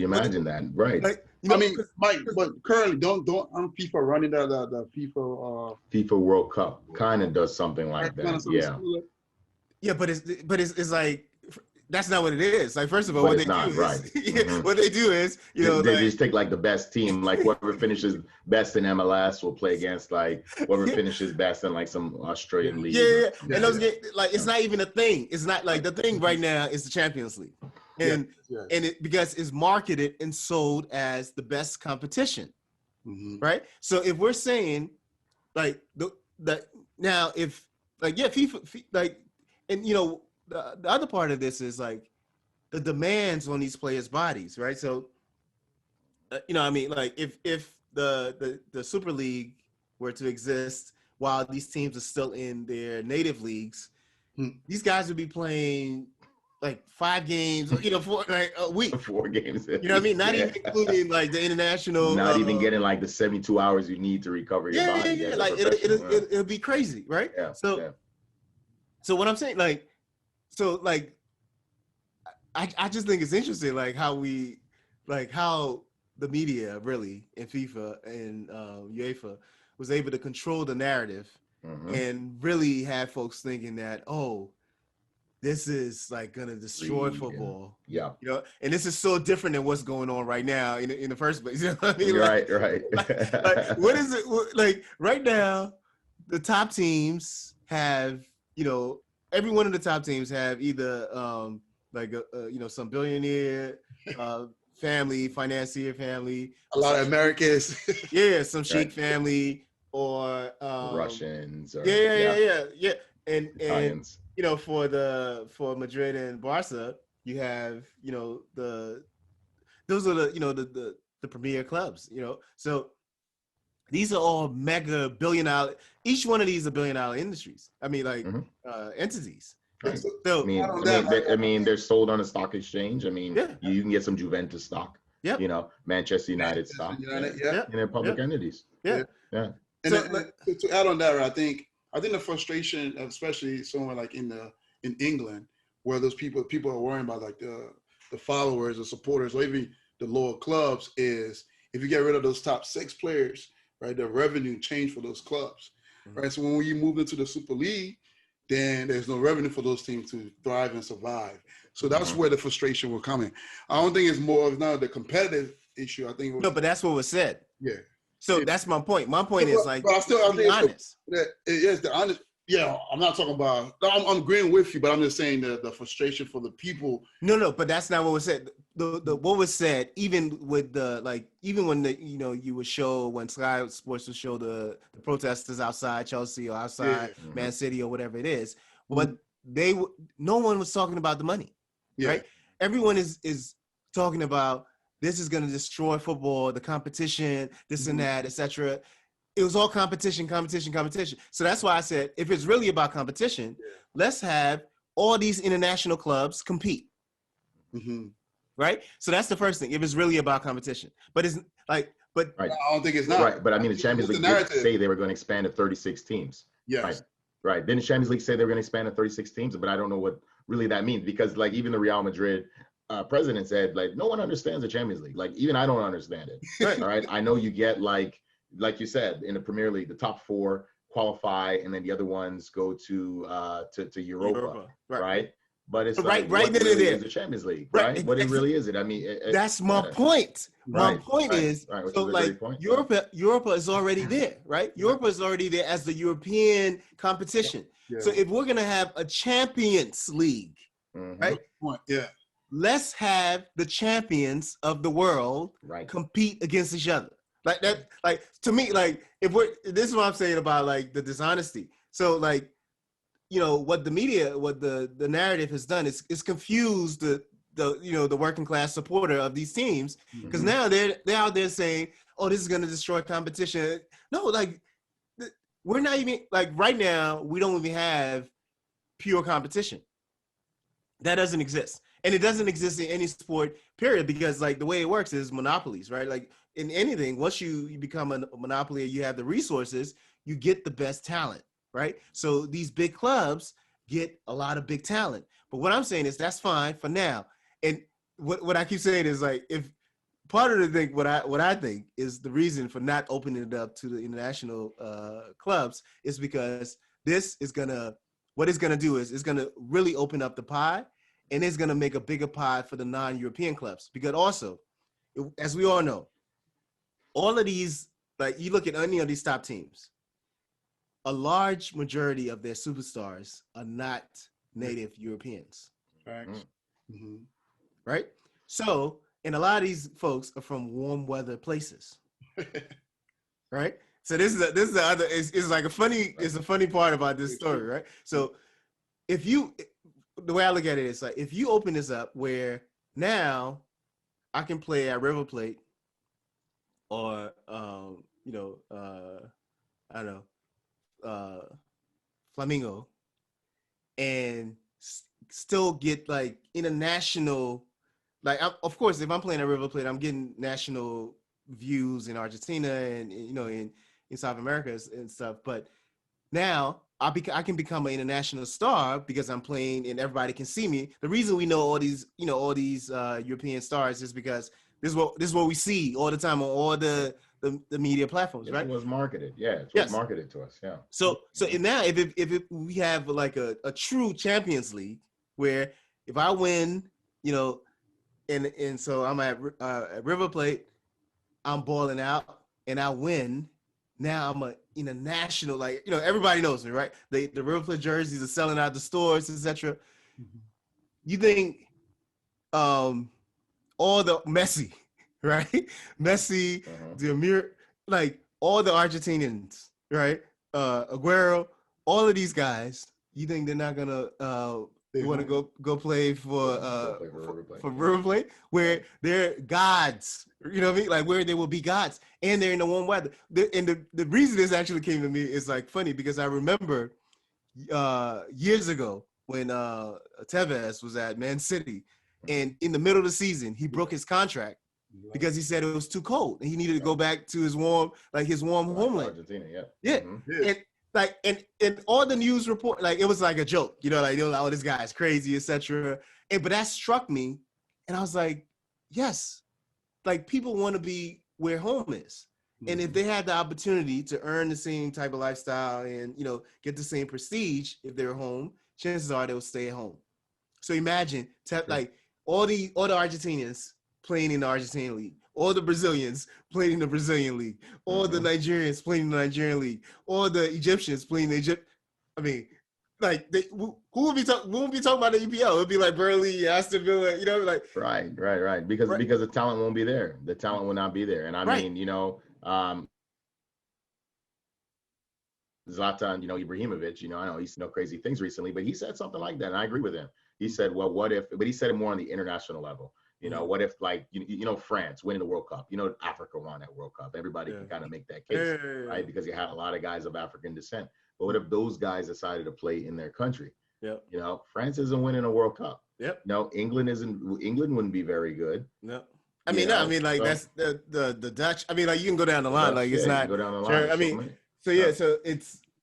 imagine that? Right. Like, Mike, but currently, don't FIFA running the FIFA World Cup kind of does something like that. Yeah. Yeah, but it's like, that's not what it is. Like, first of all, what they do is, they just take like the best team, like whoever finishes best in MLS will play against like whoever finishes best in like some Australian league. Yeah. And those games, like, it's not even a thing. It's not like, the thing right now is the Champions League, and because it's marketed and sold as the best competition, right? So if we're saying like now, if like, FIFA like, and the other part of this is like the demands on these players' bodies, right? So, like if the Super League were to exist while these teams are still in their native leagues, these guys would be playing like 5 games, for like a week. 4 games. You know what I mean? Not even including like the international. Not even getting like the 72 hours you need to recover your body. Yeah. Like it'll be crazy, right? Yeah. So what I'm saying, like. So like, I just think it's interesting, like how the media really in FIFA and UEFA was able to control the narrative and really have folks thinking that, oh, this is like gonna destroy football. Yeah. And this is so different than what's going on right now in the first place. You know what I mean? Right. Like, what is it like right now? The top teams have, every one of the top teams have either some billionaire financier family, a lot of Americans, some sheik family, or Russians, or, yeah. and Italians. you know, for Madrid and Barca, you have, you know, those are the, you know, the premier clubs, you know. So these are all mega $1 billion. Each one of these are $1 billion industries. I mean, like entities. Right. So I mean, they're sold on a stock exchange. I mean, yeah, you can get some Juventus stock. Yep. You know, Manchester United stock. United, And they're public entities. Yeah. Yeah. And to add on that, I think the frustration, especially somewhere like in England, where those people are worrying about like the followers, the supporters, or even the lower clubs, is if you get rid of those top 6 players, right, the revenue changed for those clubs, right? So when you move into the Super League, then there's no revenue for those teams to thrive and survive. So that's where the frustration will come in. I don't think it's more of now the competitive issue. I think no, but that's what was said. Yeah. So that's my point. My point is like, but I think honest. The honest. Yeah, I'm not talking about. I'm agreeing with you, but I'm just saying the frustration for the people. No, but that's not what was said. The what was said, even with even when you would show, when Sky Sports would show the protesters outside Chelsea or outside Man City or whatever it is, what no one was talking about the money, right? Everyone is talking about this is going to destroy football, the competition, this and that, etc. It was all competition. So that's why I said, if it's really about competition, let's have all these international clubs compete. Right? So that's the first thing, if it's really about competition. But it's like, right. I don't think it's not. Right, but I mean, the Champions League did say they were going to expand to 36 teams. Yes. Right. Didn't the Champions League say they were going to expand to 36 teams? But I don't know what really that means, because like even the Real Madrid president said, like, no one understands the Champions League. Like, even I don't understand it. Right. All right. I know you get like you said, in the Premier League, the top 4 qualify, and then the other ones go to Europa, right? But it's right what then really and is the Champions League, right? What really is it? I mean, that's my point. My point is, so like Europa is already there, right? Europa is already there as the European competition. So if we're gonna have a Champions League, right? Let's have the champions of the world compete against each other. Like that, like to me, like this is what I'm saying about like the dishonesty. So like, you know, what the media, what the narrative has done is confused the working class supporter of these teams, because now they're out there saying, oh, this is going to destroy competition. No, like we're not even, like right now we don't even have pure competition. That doesn't exist. And it doesn't exist in any sport, period, because like the way it works is monopolies, right? Like in anything, once you become a monopoly, you have the resources, you get the best talent, right? So these big clubs get a lot of big talent. But what I'm saying is that's fine for now. And what I keep saying is like, if part of the thing, what I think is the reason for not opening it up to the international clubs is because this is what it's gonna do is it's gonna really open up the pie, and it's gonna make a bigger pie for the non-European clubs. Because also, as we all know, all of these, like you look at any of these top teams, a large majority of their superstars are not native Europeans. Right? So, and a lot of these folks are from warm weather places. Right? So this is the other, it's like a funny part about this story, right? So the way I look at it is like, if you open this up where now I can play at River Plate or I don't know, Flamingo, and still get like international, like of course if I'm playing at River Plate, I'm getting national views in Argentina and in South America and stuff. But now I can become an international star because I'm playing and everybody can see me. The reason we know all these European stars is because this is what we see all the time on all the media platforms, right? It was marketed, was marketed to us, So now if we have like a true Champions League where if I win, and so I'm at River Plate, I'm balling out and I win. Now I'm a international, like everybody knows me, right? The River Plate jerseys are selling out the stores, etc. You think all the Messi, right? Messi, the Amir, like all the Argentinians, right? Aguero, all of these guys, you think they're not gonna want to go play for River Plate, where they're gods? You know what I mean? Like where they will be gods, and they're in the warm weather. And the reason this actually came to me is like funny because I remember years ago when Tevez was at Man City, and in the middle of the season he broke his contract because he said it was too cold and he needed to go back to his warm homeland. Argentina, yeah. Yeah. And like and all the news report, like it was like a joke, you know, like they were like, oh, this guy's crazy, etc. And but that struck me, and I was like, yes, like people want to be where home is. And if they had the opportunity to earn the same type of lifestyle and, you know, get the same prestige if they're home, chances are they'll stay at home. So imagine like all the Argentinians playing in the Argentine league, all the Brazilians playing in the Brazilian league, all the Nigerians playing in the Nigerian league, all the Egyptians playing in the Egypt. I mean, like who would be talking about the EPL? It would be like Burnley, Aston Villa, you know, like right. Because the talent won't be there. The talent will not be there. And I mean, you know, Zlatan, you know, Ibrahimovic, you know, I know he's crazy things recently, but he said something like that, and I agree with him. He said, well, what if, but he said it more on the international level. You know, what if, like, you know, France winning the World Cup, you know, Africa won that World Cup. Everybody can kind of make that case, right? Because you had a lot of guys of African descent. But what if those guys decided to play in their country? You know, France isn't winning a World Cup. You know, England wouldn't be very good. I mean, like so, that's the Dutch. I mean, like you can go down the line, like it's not. Go down the line. Sure, I mean, so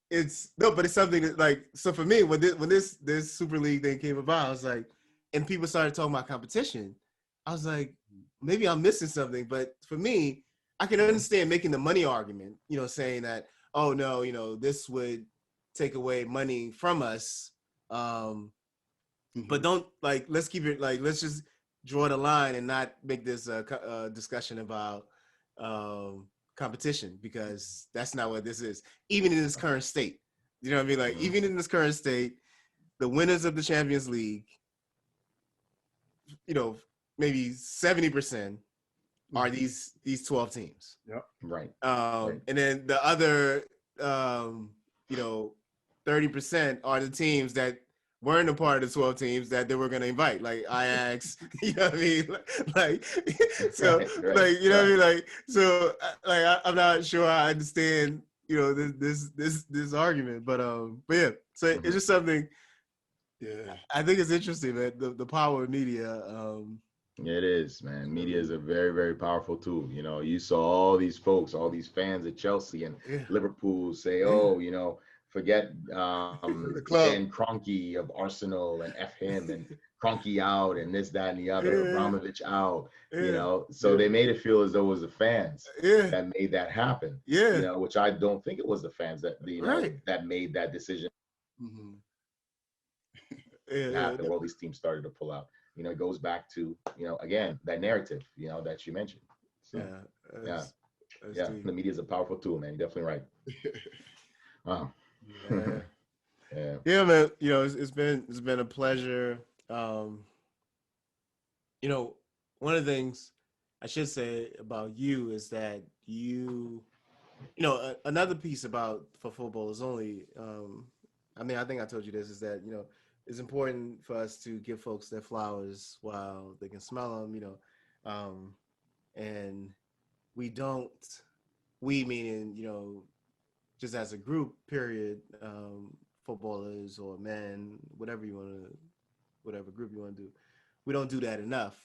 it's no, but it's something that like so for me when this Super League thing came about, I was like, and people started talking about competition. I was like, maybe I'm missing something. But for me, I can understand making the money argument. You know, saying that, oh no, you know, this would take away money from us. But don't like let's keep it like let's just draw the line and not make this discussion about competition because that's not what this is. Even in this current state, you know what I mean? Like even in this current state, the winners of the Champions League, you know, maybe 70% are these 12 teams. Right. And then the other, you know, 30% are the teams that weren't a part of the 12 teams that they were going to invite, like Ajax, you know what I mean? Like, so, like, you know what I mean? Like, so, like, I'm not sure I understand, you know, this argument, but yeah, so it's just something. Yeah, I think it's interesting, man. The power of media. It is, man. Media is a very, very powerful tool. You know, you saw all these folks, all these fans at Chelsea and Liverpool say, "Oh, you know, forget Dan Kroenke of Arsenal and F him and Kroenke out and this, that, and the other, Abramovich out." You know, so they made it feel as though it was the fans that made that happen. You know, which I don't think it was the fans that that made that decision. Where all these teams started to pull out. You know, it goes back to, you know, again, that narrative, you know, that you mentioned. So, the media is a powerful tool, man. You're definitely right. Wow. Yeah, man. You know, it's been a pleasure. You know, one of the things I should say about you is that you know, another piece about for football is only, I mean, I think I told you this, is that, you know, it's important for us to give folks their flowers while they can smell them, you know, and we meaning, you know, just as a group, period, footballers or men, whatever group you want to do, we don't do that enough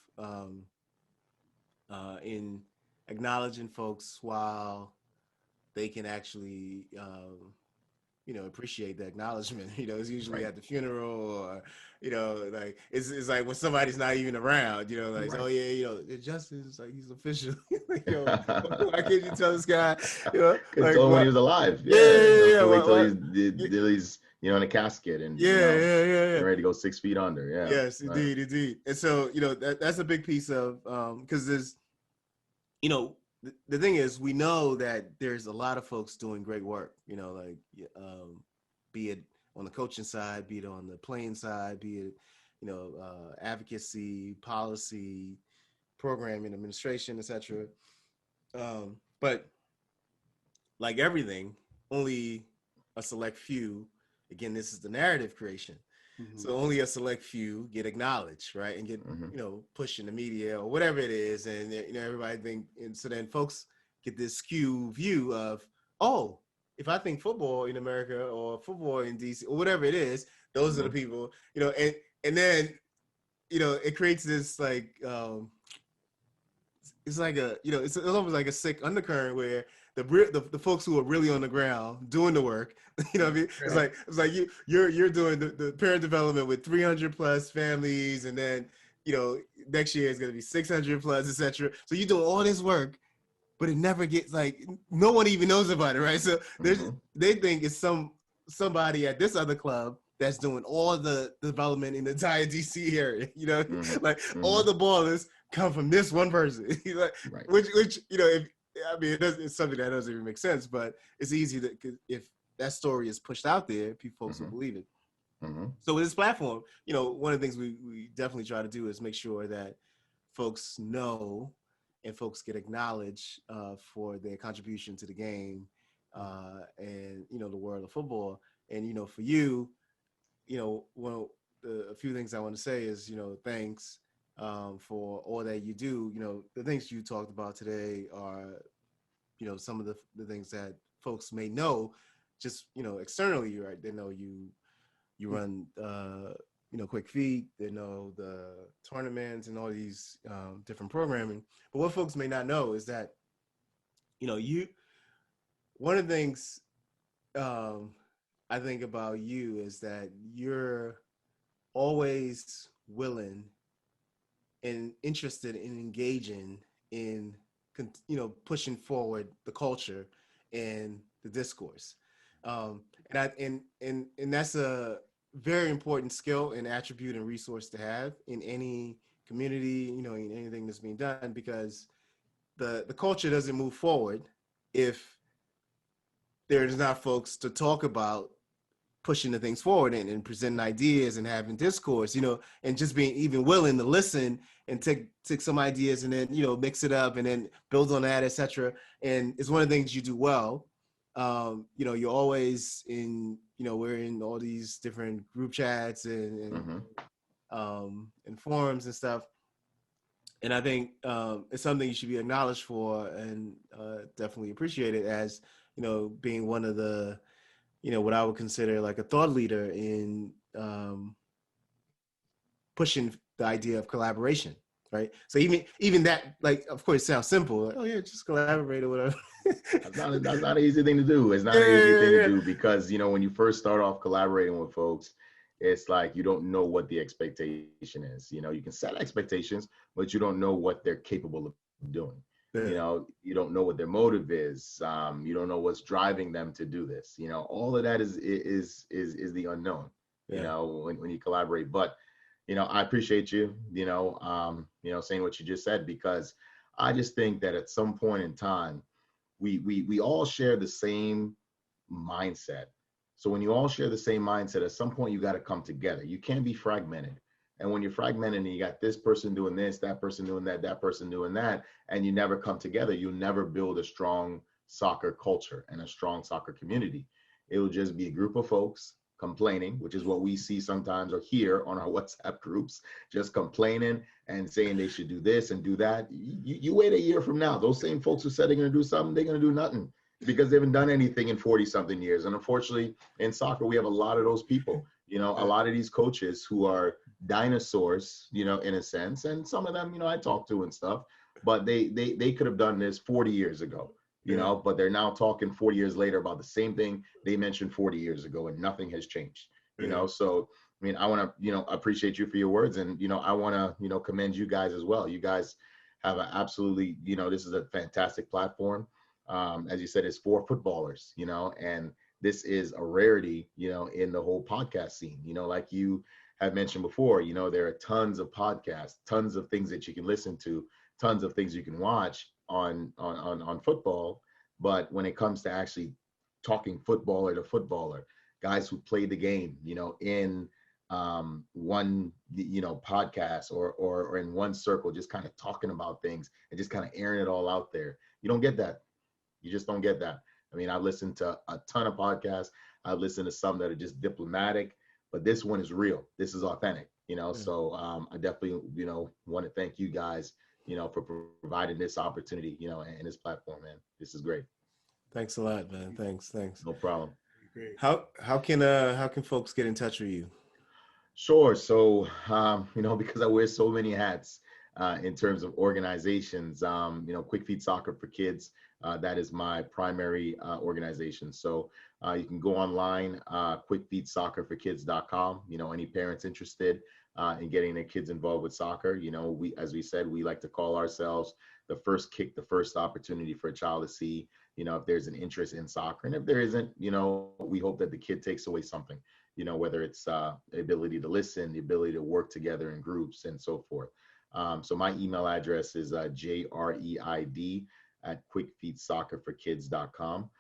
in acknowledging folks while they can actually you know, appreciate the acknowledgement. You know, it's usually at the funeral or, you know, like it's like when somebody's not even around, you know, like, oh yeah, you know, Justin's like, he's official. Like, yo, why can't you tell this guy, you know? Like, told him when he was alive. Wait till he's, you know, in a casket and ready to go 6 feet under. Yes, indeed. And so, you know, that's a big piece of because there's, you know, the thing is, we know that there's a lot of folks doing great work, you know, like be it on the coaching side, be it on the playing side, be it, you know, advocacy, policy, programming, administration, etc. But like everything, only a select few again, this is the narrative creation. Mm-hmm. So only a select few get acknowledged, right, and get pushed in the media or whatever it is, and everybody think, and so then folks get this skew view of, oh, if I think football in America or football in DC or whatever it is, those are the people, and then it creates this like it's like it's almost like a sick undercurrent where the folks who are really on the ground doing the work, what I mean? Right. It's like you're doing the parent development with 300 plus families, and then next year is going to be 600 plus, etc. So you do all this work, but it never gets, like, no one even knows about it, right? So they think it's somebody at this other club that's doing all the development in the entire DC area, like all the ballers come from this one person, like, right. which it's something that doesn't even make sense, but it's easy that if that story is pushed out there, folks will believe it. So with this platform, one of the things we definitely try to do is make sure that folks know and folks get acknowledged for their contribution to the game and the world of football. And for you, a few things I want to say is thanks for all that you do. The things you talked about today are some of the things that folks may know just externally, right? They know you run Quick Feet, they know the tournaments and all these different programming. But what folks may not know is that one of the things I think about you is that you're always willing and interested in engaging in pushing forward the culture and the discourse, and that's a very important skill and attribute and resource to have in any community, in anything that's being done, because the culture doesn't move forward if there's not folks to talk about pushing the things forward and presenting ideas and having discourse, and just being even willing to listen and take some ideas and then, mix it up and then build on that, etc. And it's one of the things you do well. You're always in, we're in all these different group chats and forums and stuff. And I think it's something you should be acknowledged for and definitely appreciated as, being one of the, what I would consider like a thought leader in pushing the idea of collaboration, right? So even that, like, of course, it sounds simple. Like, oh yeah, just collaborate or whatever. That's not an easy thing to do. It's not an easy thing to do because, when you first start off collaborating with folks, it's like you don't know what the expectation is. You can set expectations, but you don't know what they're capable of doing. Yeah. You don't know what their motive is. You don't know what's driving them to do this. All of that is the unknown. Yeah. When you collaborate. But I appreciate you. Saying what you just said, because I just think that at some point in time, we all share the same mindset. So when you all share the same mindset, at some point you got to come together. You can't be fragmented. And when you're fragmented and you got this person doing this, that person doing that person doing that, and you never come together, you'll never build a strong soccer culture and a strong soccer community. It will just be a group of folks complaining, which is what we see sometimes or hear on our WhatsApp groups, just complaining and saying they should do this and do that. You wait a year from now, those same folks who said they're going to do something, they're going to do nothing because they haven't done anything in 40 something years. And unfortunately in soccer, we have a lot of those people, a lot of these coaches who are dinosaurs, in a sense. And some of them, I talk to and stuff, but they could have done this 40 years ago, but they're now talking 40 years later about the same thing they mentioned 40 years ago and nothing has changed, So, I want to, appreciate you for your words. And, I want to, commend you guys as well. You guys have an absolutely, this is a fantastic platform. As you said, it's for footballers, and this is a rarity, in the whole podcast scene, like you have mentioned before, there are tons of podcasts, tons of things that you can listen to, tons of things you can watch on football. But when it comes to actually talking footballer to footballer, guys who play the game, in one, podcast or in one circle, just kind of talking about things and just kind of airing it all out there. You don't get that. You just don't get that. I mean, I've listened to a ton of podcasts. I've listened to some that are just diplomatic, but this one is real. This is authentic, you know. So I definitely, you know, want to thank you guys, you know, for providing this opportunity, you know, and this platform, man. This is great. Thanks a lot, man. Thanks. No problem. Great. How can folks get in touch with you? Sure. So, you know, because I wear so many hats in terms of organizations, you know, Quick Feet Soccer for Kids, that is my primary organization. So you can go online, quickfeetsoccerforkids.com. You know, any parents interested in getting their kids involved with soccer, you know, as we said, we like to call ourselves the first kick, the first opportunity for a child to see, you know, if there's an interest in soccer. And if there isn't, you know, we hope that the kid takes away something, you know, whether it's the ability to listen, the ability to work together in groups and so forth. So my email address is JREID at quickfeetsoccerforkids.com.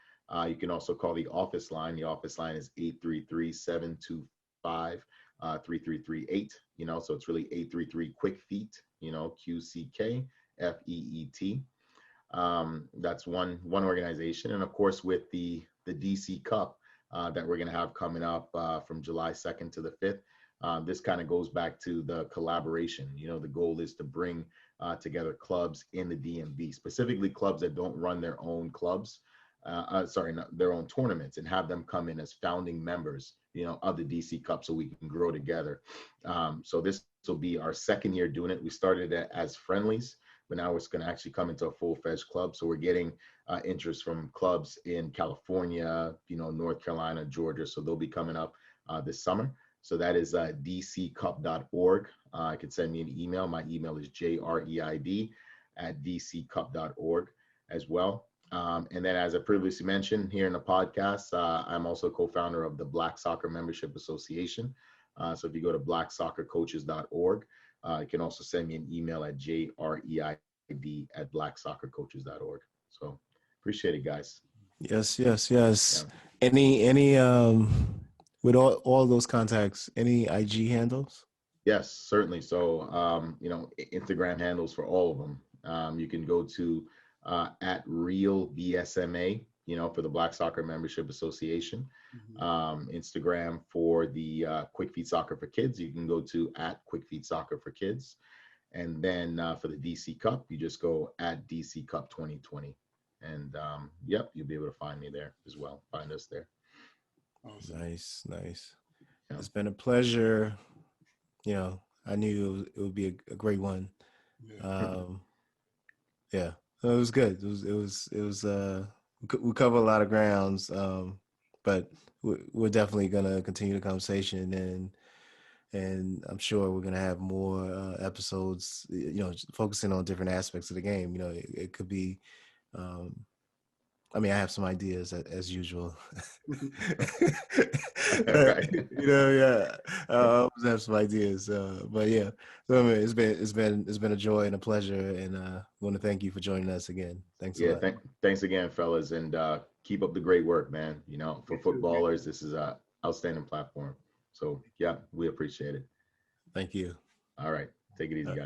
You can also call the office line. The office line is 833-725-3338. You know, so it's really 833 Quick Feet, you know, QCKFEET. That's one organization. And of course, with the DC Cup that we're going to have coming up from July 2nd to the 5th, this kind of goes back to the collaboration. You know, the goal is to bring together clubs in the DMV, specifically clubs that don't run their own clubs, their own tournaments, and have them come in as founding members, you know, of the DC Cup so we can grow together. So this will be our second year doing it. We started it as friendlies, but now it's going to actually come into a full-fledged club. So we're getting interest from clubs in California, you know, North Carolina, Georgia. So they'll be coming up this summer. So that is dccup.org. I could send me an email. My email is jreid@dccup.org as well. And then, as I previously mentioned here in the podcast, I'm also co-founder of the Black Soccer Membership Association. So if you go to blacksoccercoaches.org, you can also send me an email at jreid@blacksoccercoaches.org. So appreciate it, guys. Yes. Yeah. Any with all those contacts, any IG handles? Yes, certainly. So you know, Instagram handles for all of them. You can go to at Real BSMA, you know, for the Black Soccer Membership Association. Instagram for the Quick Feet Soccer for Kids, you can go to at Quick Feet Soccer for Kids. And then for the DC Cup, you just go at DC Cup 2020. And yep, you'll be able to find me there as well. Find us there. Awesome. Nice. Yeah. It's been a pleasure. You know, I knew it would be a great one. Yeah, it was good. It was we cover a lot of grounds, but we're definitely gonna continue the conversation, and I'm sure we're gonna have more episodes. You know, focusing on different aspects of the game. You know, it could be. I mean, I have some ideas as usual. Right. You know, yeah, I always have some ideas. But yeah, so I mean, it's been a joy and a pleasure, and want to thank you for joining us again. Thanks a Yeah, lot. thanks again, fellas, and keep up the great work, man. You know, for footballers, this is a outstanding platform. So yeah, we appreciate it. Thank you. All right, take it easy, guys.